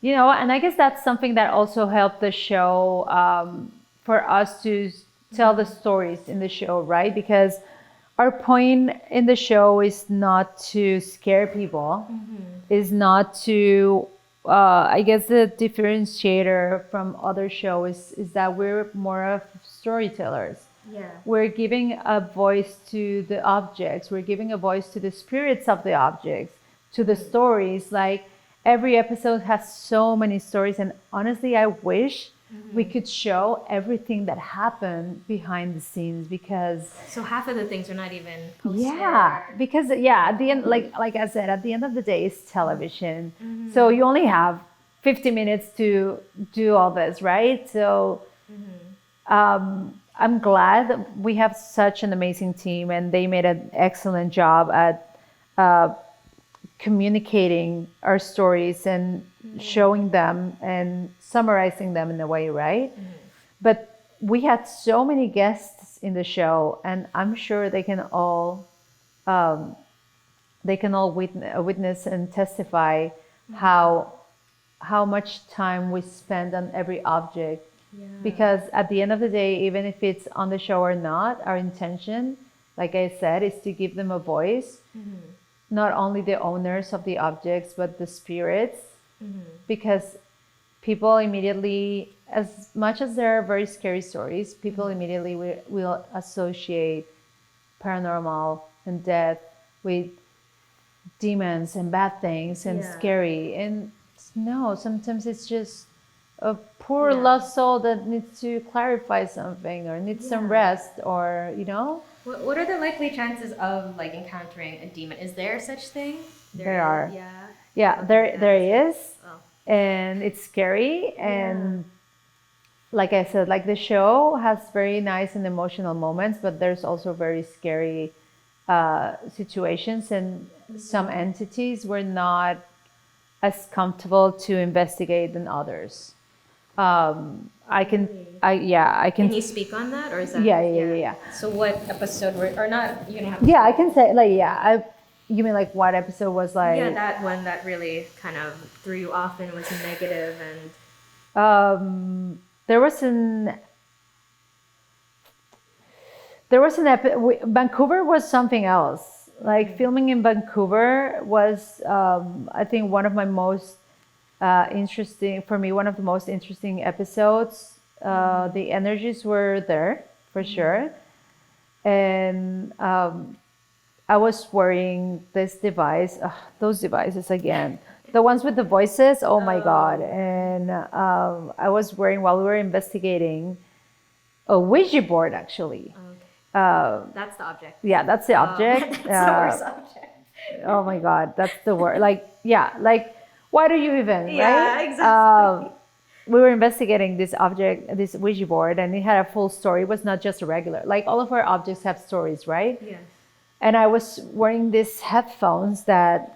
you know, and I guess that's something that also helped the show for us to tell the stories in the show, right? Because our point in the show is not to scare people, is not to, I guess the differentiator from other shows is that we're more of storytellers. Yeah. We're giving a voice to the objects. We're giving a voice to the spirits of the objects, to the stories. Like, every episode has so many stories. And honestly, I wish we could show everything that happened behind the scenes, because... So half of the things are not even posted. Yeah, because, at the end, like I said, at the end of the day, it's television. So you only have 50 minutes to do all this, right? So... I'm glad we have such an amazing team, and they made an excellent job at communicating our stories and showing them and summarizing them in a way, right? But we had so many guests in the show, and I'm sure um, they can all witness and testify how much time we spend on every object. Yeah. Because at the end of the day, even if it's on the show or not, our intention, like I said, is to give them a voice. Not only the owners of the objects, but the spirits. Because people immediately, as much as there are very scary stories, people immediately will associate paranormal and death with demons and bad things and scary. And no, sometimes it's just a poor lost soul that needs to clarify something or needs some rest, or What are the likely chances of like encountering a demon? Is there such thing? There are. Yeah. There is. And it's scary. And like I said, like the show has very nice and emotional moments, but there's also very scary situations, and some entities were not as comfortable to investigate than others. I can. Can you speak on that, or is that? Yeah. So what episode or not? You don't have. Yeah, I can say you mean like what episode was like? Yeah, that one that really kind of threw you off and was negative and. There was an Vancouver was something else. Like filming in Vancouver was, I think, one of my most interesting, for me, one of the most interesting episodes. The energies were there for sure. And I was wearing this device, those devices again. The ones with the voices, oh my God. And I was wearing, while we were investigating, a Ouija board, actually. That's the object. Yeah, that's the object. That's the worst object. Oh my God, that's the word. Like, why do you even, Yeah, right? exactly. We were investigating this object, this Ouija board, and it had a full story. It was not just a regular, like all of our objects have stories, right? Yeah. And I was wearing these headphones that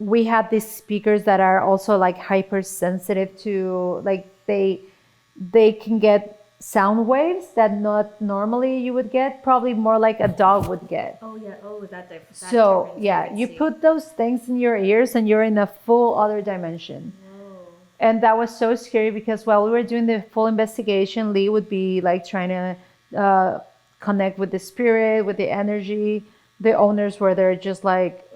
we had these speakers that are also like hypersensitive to, like they can get sound waves that not normally you would get, probably more like a dog would get. Oh yeah. Oh, that. So yeah, you put those things in your ears and you're in a full other dimension. Whoa. And that was so scary because while we were doing the full investigation, Lee would be like trying to connect with the spirit, with the energy. The owners were there just like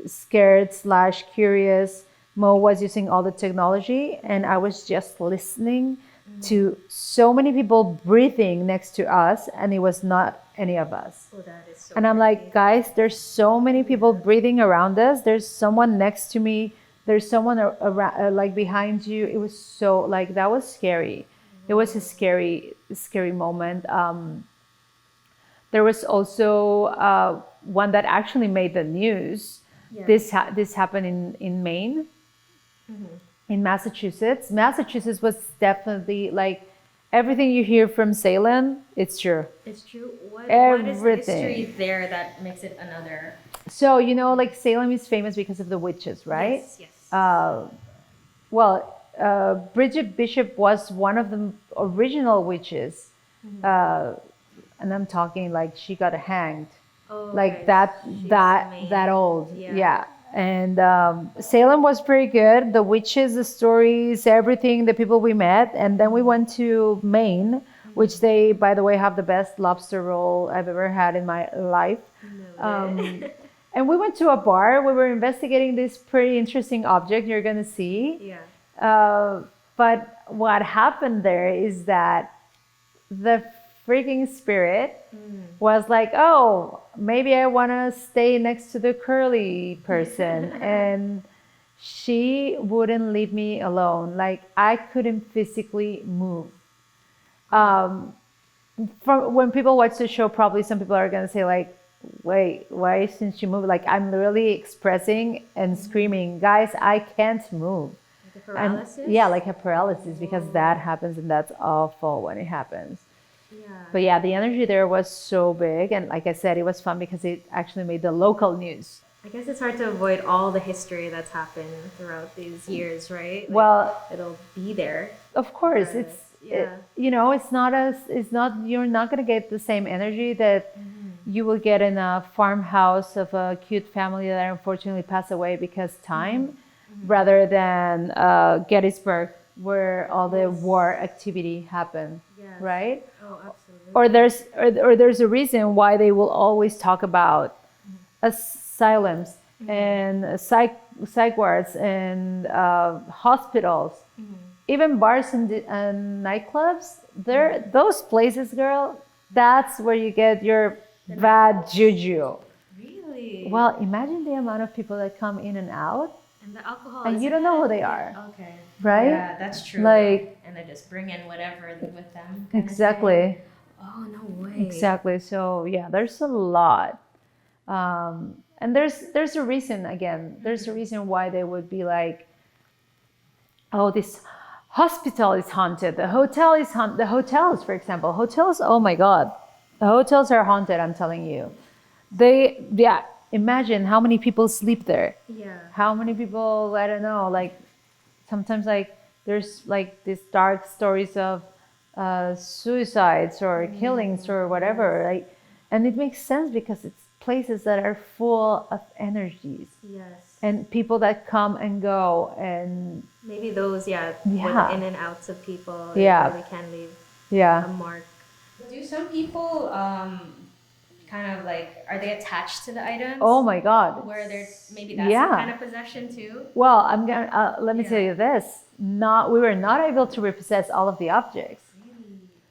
scared / curious. Mo was using all the technology, and I was just listening to so many people breathing next to us, and it was not any of us. Oh, that is so and I'm like, guys, there's so many people breathing around us. There's someone next to me. There's someone around, like behind you. It was so like, that was scary. It was a scary moment. There was also one that actually made the news. Yeah. This happened in Maine, in Massachusetts. Massachusetts was definitely like everything you hear from Salem. It's true. It's true. What is Everything. the history there that makes it another? So like Salem is famous because of the witches, right? Yes. Bridget Bishop was one of the original witches, and I'm talking like she got hanged. Oh, like okay. that old. Yeah. And Salem was pretty good. The witches, the stories, everything, the people we met. And then we went to Maine, which they, by the way, have the best lobster roll I've ever had in my life. And we went to a bar. We were investigating this pretty interesting object you're going to see. Yeah. But what happened there is that the freaking spirit was like, oh, maybe I want to stay next to the curly person. And she wouldn't leave me alone. Like, I couldn't physically move. From when people watch the show, probably some people are going to say like, wait, why isn't she moving? Like, I'm literally expressing and screaming, guys, I can't move. Like a paralysis? Like a paralysis, because that happens, and that's awful when it happens. Yeah. But yeah, the energy there was so big, and like I said, it was fun because it actually made the local news. I guess it's hard to avoid all the history that's happened throughout these years, right? Like, well, it'll be there. Of course, you know, you're not going to get the same energy that you will get in a farmhouse of a cute family that unfortunately passed away because time, rather than Gettysburg, where all the war activity happened, right? Oh, absolutely. Or there's a reason why they will always talk about asylums and psych wards and hospitals, even bars and nightclubs. Those places, girl, that's where you get your bad juju. Really? Well, imagine the amount of people that come in and out, And the alcohol. and you don't know who they are. Okay. Right? Yeah, that's true. Like, and they just bring in whatever with them. exactly. Oh, no way. Exactly. So yeah, there's a lot. And there's a reason, again, there's a reason why they would be like, oh, this hospital is haunted, the hotel is haunted. The hotels, for example, oh my God, the hotels are haunted, I'm telling you. Imagine how many people sleep there. Yeah. How many people, I don't know, like sometimes like there's like these dark stories of suicides or killings or whatever, like, and it makes sense because it's places that are full of energies. Yes. And people that come and go, and maybe those, with in and outs of people, Yeah. really can leave yeah, a mark. Do some people kind of like, are they attached to the items? oh my God. Where they're maybe that's Yeah. some kind of possession too? Well, I'm gonna let me Yeah. tell you this. We were not able to repossess all of the objects.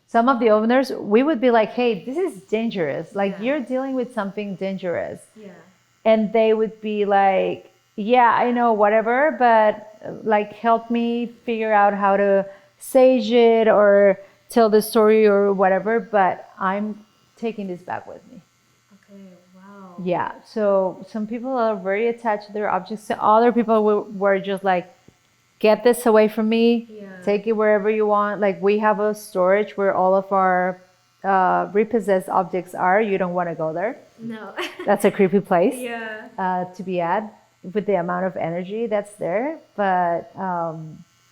Some of the owners, we would be like, hey, this is dangerous. Like, Yeah. you're dealing with something dangerous. Yeah. And they would be like, yeah, I know, whatever, but like, help me figure out how to sage it or tell the story or whatever. But I'm taking this back with me. Okay, wow. Yeah. So some people are very attached to their objects. Other people were just like, get this away from me. Yeah. Take it wherever you want. Like, we have a storage where all of our repossessed objects are. You don't want to go there. No. That's a creepy place Yeah. to be at with the amount of energy that's there. But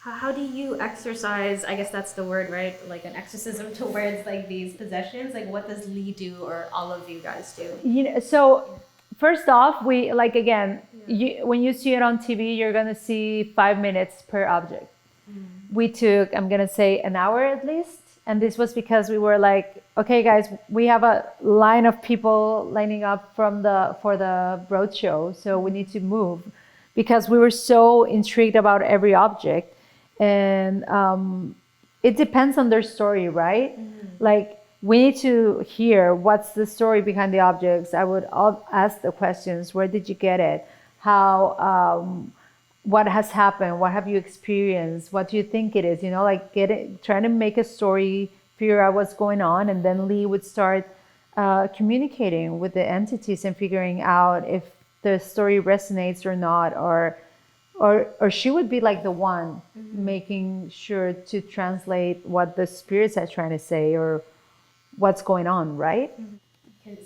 How do you exercise, I guess that's the word, right? Like an exorcism towards like these possessions? Like what does Lee do or all of you guys do? So first off, we like, again, when you see it on TV, you're going to see 5 minutes per object. We took, I'm going to say, an hour at least. And this was because we were like, okay, guys, we have a line of people lining up for the road show. So we need to move, because we were so intrigued about every object. And it depends on their story, right? Like, we need to hear what's the story behind the objects. I would ask the questions. Where did you get it? How, what has happened? What have you experienced? What do you think it is? You know, like trying to make a story, figure out what's going on. And then Lee would start communicating with the entities and figuring out if the story resonates or not, or she would be like the one making sure to translate what the spirits are trying to say or what's going on, right?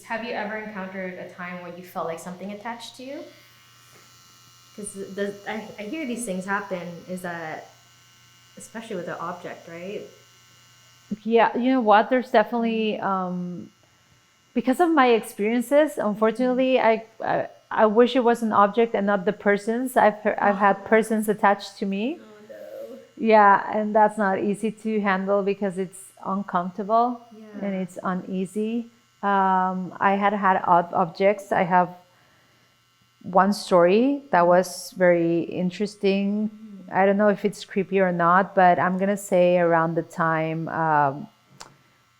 Have you ever encountered a time where you felt like something attached to you? Because I hear these things happen, is that, especially with the object, right? Yeah, you know what? There's definitely, because of my experiences, unfortunately, I wish it was an object and not the persons. I've had persons attached to me. Oh no. Yeah, and that's not easy to handle because it's uncomfortable and it's uneasy. I had odd objects. I have one story that was very interesting. I don't know if it's creepy or not, but I'm gonna say around the time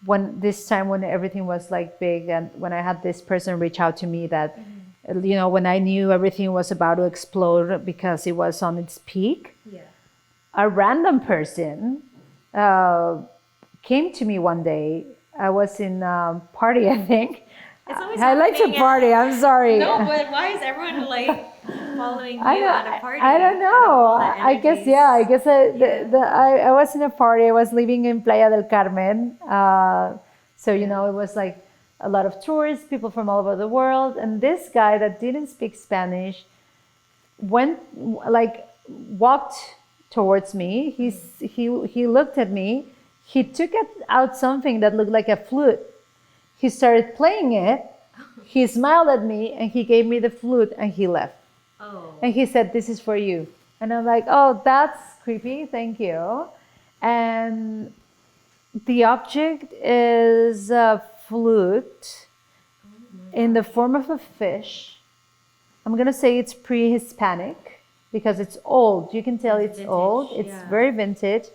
when everything was like big, and when I had this person reach out to me that, you know, when I knew everything was about to explode because it was on its peak, a random person came to me one day. I was in a party, I think. It's always I like to party. I'm sorry. No, but why is everyone like following you at a party? I don't know. I guess I was in a party. I was living in Playa del Carmen. So, you know, it was like a lot of tourists, people from all over the world. And this guy that didn't speak Spanish walked towards me. He looked at me. he took out something that looked like a flute. He started playing it. He smiled at me and he gave me the flute and he left. Oh. And he said, "This is for you." And I'm like, "Oh, that's creepy. Thank you." And the object is a flute in the form of a fish. I'm going to say it's pre-Hispanic because it's old. You can tell it's vintage, old. It's yeah. very vintage.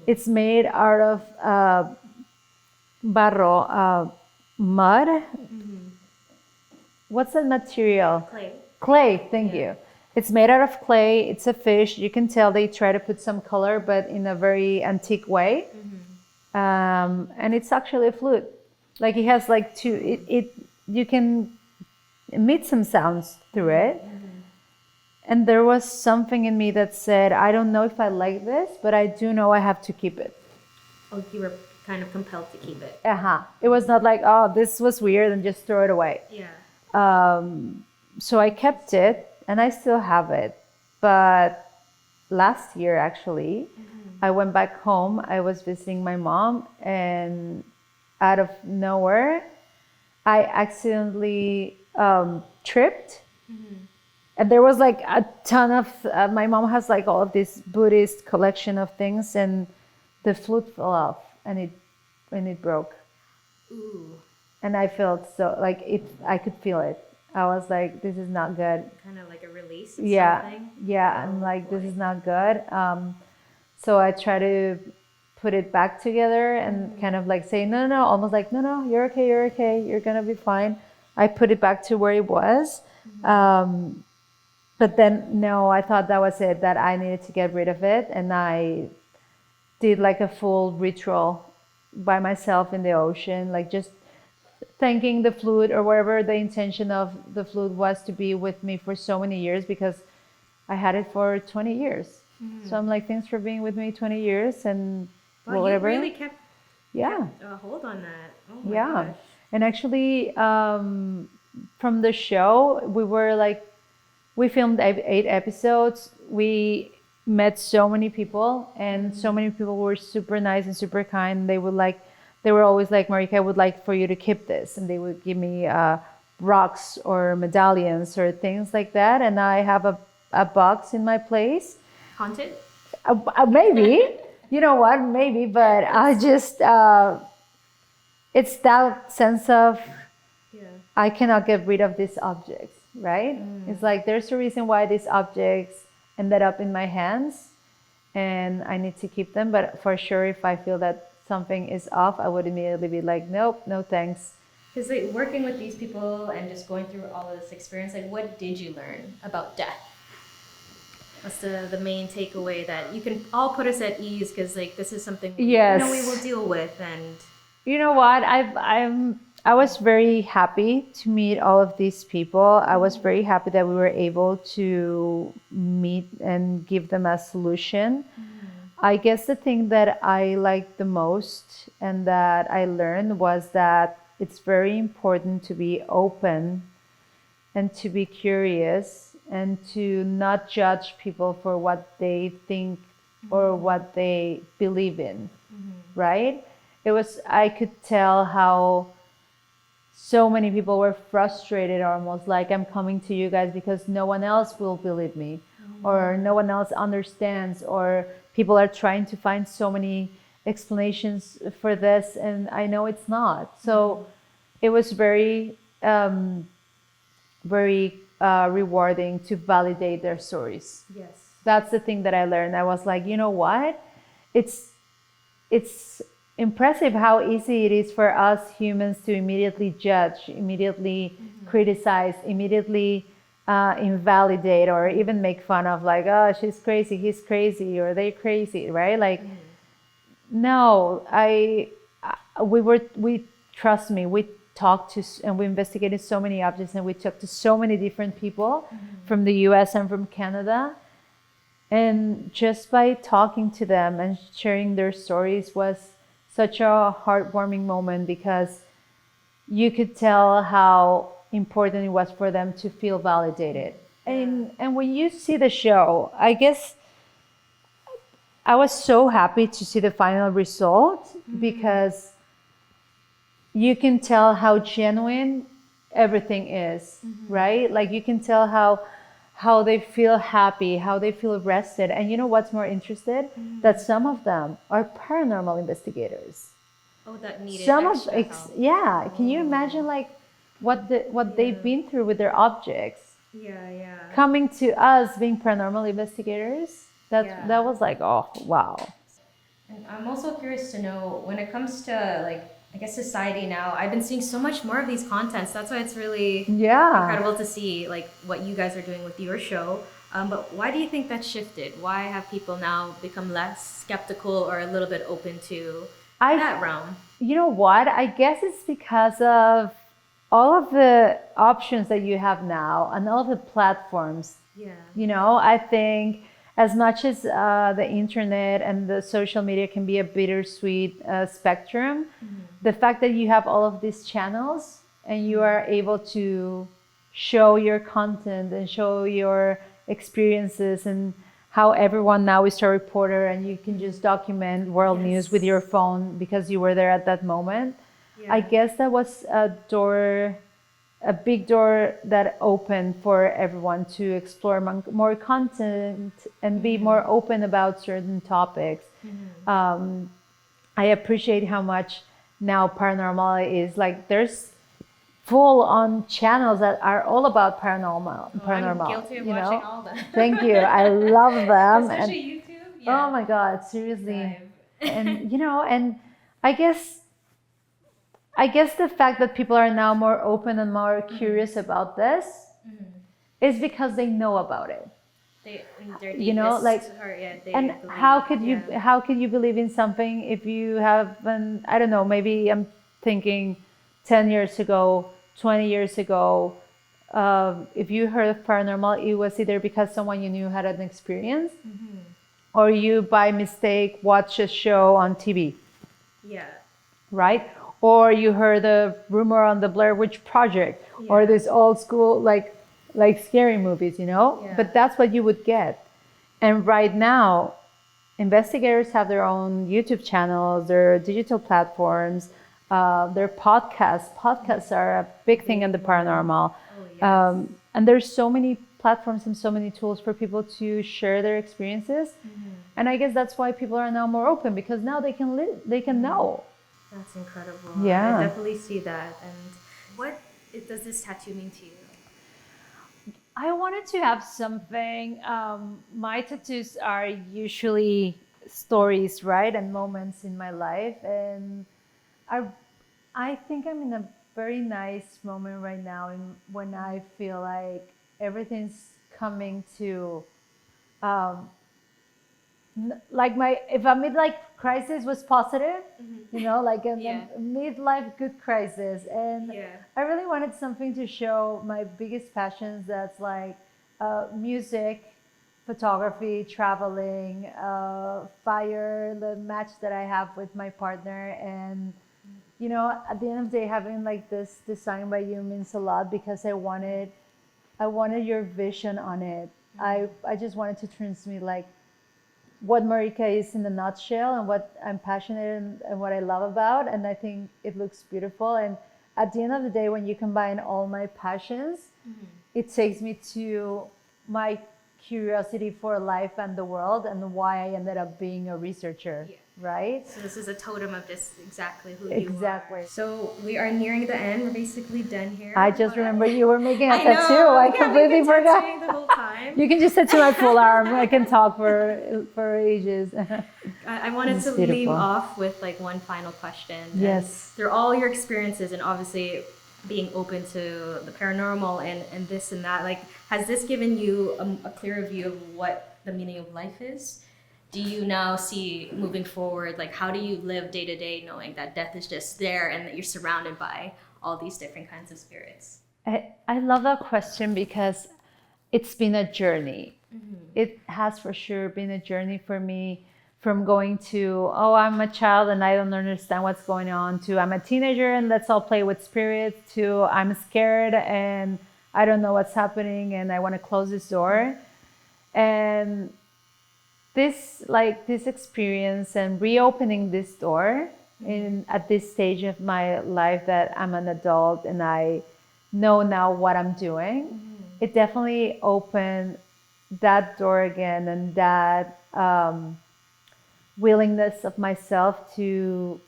It's made out of barro, mud. What's that material? Clay. Clay, thank you. It's made out of clay. It's a fish. You can tell they try to put some color, but in a very antique way. And it's actually a flute. Like it has like two, you can emit some sounds through it. And there was something in me that said, I don't know if I like this, but I do know I have to keep it. Oh, you were kind of compelled to keep it. It was not like, oh, this was weird and just throw it away. Yeah. So I kept it and I still have it. But last year, actually, I went back home. I was visiting my mom and out of nowhere, I accidentally tripped. And there was like a ton of, my mom has like all of this Buddhist collection of things and the flute fell off and it broke. Ooh. And I felt so like I could feel it. I was like, this is not good. Kind of like a release. Yeah. Something. Yeah. I'm like, this is not good. So I try to put it back together and kind of like say, no, almost like, no, you're okay. You're going to be fine. I put it back to where it was. But then, no, I thought that was it, that I needed to get rid of it. And I did like a full ritual by myself in the ocean, like just thanking the flute or whatever the intention of the flute was to be with me for so many years because I had it for 20 years. So I'm like, thanks for being with me 20 years and whatever. You really kept a hold on that. Oh my gosh. And actually, from the show, we filmed 8 episodes. We met so many people and so many people were super nice and super kind. They were always like, Marika, I would like for you to keep this. And they would give me rocks or medallions or things like that. And I have a box in my place. Haunted? Maybe. You know what? Maybe. But I just, it's that sense of, I cannot get rid of these objects, right? It's like, there's a reason why these objects ended up in my hands and I need to keep them. But for sure, if I feel that something is off, I would immediately be like, nope, no thanks. Because like working with these people and just going through all of this experience, like what did you learn about death? What's the main takeaway that you can all put us at ease because like this is something we will deal with? And you know what, I was very happy to meet all of these people. I was very happy that we were able to meet and give them a solution. I guess the thing that I liked the most and that I learned was that it's very important to be open and to be curious and to not judge people for what they think or what they believe in, right? I could tell how so many people were frustrated, almost like, I'm coming to you guys because no one else will believe me or no one else understands, or people are trying to find so many explanations for this and I know it's not. So it was very rewarding to validate their stories. yes, That's the thing that I learned. I was like, you know what? It's impressive how easy it is for us humans to immediately judge, immediately criticize, immediately invalidate, or even make fun of, like, oh, she's crazy, he's crazy, or they're crazy, right? Like, no, trust me, we talked to and we investigated so many objects and we talked to so many different people from the US and from Canada. And just by talking to them and sharing their stories was such a heartwarming moment because you could tell how important it was for them to feel validated. And when you see the show, I guess I was so happy to see the final result because you can tell how genuine everything is, right? Like you can tell how they feel happy, how they feel rested. And you know what's more interested? That some of them are paranormal investigators. Oh, that needed Some of extra help. yeah, can you imagine like what they've been through with their objects? Yeah. Coming to us being paranormal investigators, that was like, oh wow. And I'm also curious to know when it comes to like I guess society now. I've been seeing so much more of these contents. That's why it's really incredible to see like what you guys are doing with your show. But why do you think that shifted? Why have people now become less skeptical or a little bit open to that realm? You know what? I guess it's because of all of the options that you have now and all the platforms. Yeah. You know, I think as much as the internet and the social media can be a bittersweet spectrum, the fact that you have all of these channels and you are able to show your content and show your experiences and how everyone now is a reporter and you can just document world news with your phone because you were there at that moment. I guess that was a big door that opened for everyone to explore more content and be more open about certain topics. I appreciate how much now paranormal is like there's full on channels that are all about paranormal. I'm guilty of watching all of them. Thank you. I love them. Especially YouTube. Yeah. Oh my God, seriously. And you know, and I guess the fact that people are now more open and more curious about this is because they know about it. You know, like, and how could you believe in something if you haven't? I don't know. Maybe I'm thinking 10 years ago, 20 years ago. If you heard of paranormal, it was either because someone you knew had an experience, or you by mistake watched a show on TV. Yeah. Right. Or you heard a rumor on the Blair Witch Project, or this old school like scary movies, you know. But that's what you would get. And right now, investigators have their own YouTube channels, their digital platforms, their podcasts. Podcasts are a big thing in the paranormal. And there's so many platforms and so many tools for people to share their experiences. And I guess that's why people are now more open because now they can know. That's incredible. Yeah. I definitely see that. And what does this tattoo mean to you? I wanted to have something. My tattoos are usually stories, right, and moments in my life, and I think I'm in a very nice moment right now, when I feel like everything's coming to. Like if a midlife crisis was positive, you know, like a midlife good crisis, and I really wanted something to show my biggest passions. That's like music, photography, traveling, fire, the match that I have with my partner, and you know, at the end of the day, having like this design by you means a lot because I wanted your vision on it. I just wanted to transmit like what Marika is in a nutshell and what I'm passionate and what I love about. And I think it looks beautiful. And at the end of the day, when you combine all my passions, it takes me to my curiosity for life and the world and why I ended up being a researcher, right? So this is a totem of just exactly who you are. So we are nearing the end. We're basically done here. I just remember you were making a tattoo. I completely forgot. The whole time. You can just tattoo my full arm. I can talk for ages. I wanted to leave off with like one final question. Yes. And through all your experiences and obviously being open to the paranormal and this and that, like, has this given you a clearer view of what the meaning of life is? Do you now see moving forward, like, how do you live day to day knowing that death is just there and that you're surrounded by all these different kinds of spirits? I love that question because it's been a journey. It has for sure been a journey for me, from going to, oh, I'm a child and I don't understand what's going on, to I'm a teenager and let's all play with spirits, to I'm scared and I don't know what's happening and I want to close this door. And this experience and reopening this door at this stage of my life that I'm an adult and I know now what I'm doing, it definitely opened that door again, and that willingness of myself to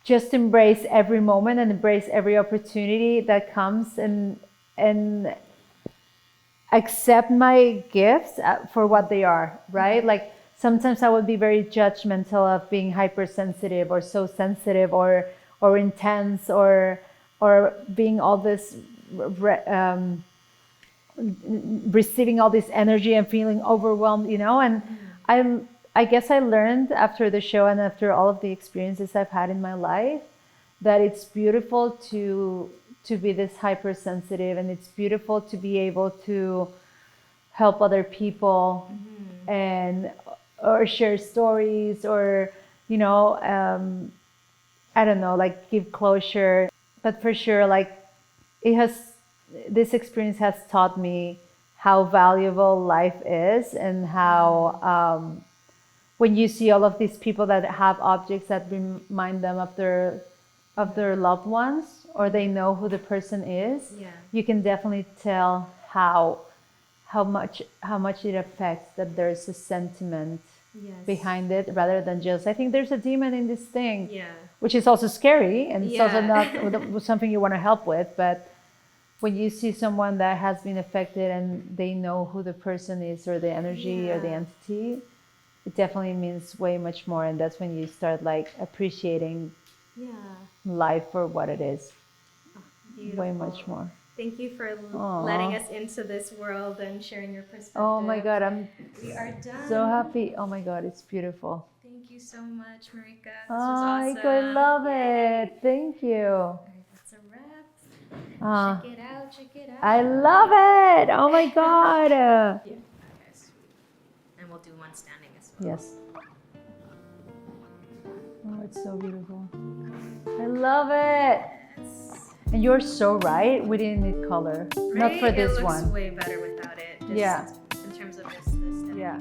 just embrace every moment and embrace every opportunity that comes, and accept my gifts for what they are, right? Like sometimes I would be very judgmental of being hypersensitive or so sensitive or intense or being all this receiving all this energy and feeling overwhelmed, and I guess I learned after the show and after all of the experiences I've had in my life that it's beautiful to be this hypersensitive, and it's beautiful to be able to help other people and or share stories or I don't know, like give closure. But for sure, like this experience has taught me how valuable life is, and how when you see all of these people that have objects that remind them of their loved ones, or they know who the person is, you can definitely tell how much it affects, that there's a sentiment behind it, rather than just, I think there's a demon in this thing, which is also scary, and it's also not something you want to help with. But when you see someone that has been affected and they know who the person is, or the energy or the entity, it definitely means way much more. And that's when you start like appreciating life for what it is. Way much more. Thank you for letting us into this world and sharing your perspective. Oh my God, we are done. So happy. Oh my God, it's beautiful. Thank you so much, Marika. This was awesome. I love it. Thank you. All right, that's a wrap. Check it out. Check it out. I love it. Oh my God. Yes. And we'll do one standing as well. Yes. Oh, it's so beautiful. I love it. And you're so right. We didn't need color. Right? Not for this one. It looks way better without it. Just in terms of this. Yeah.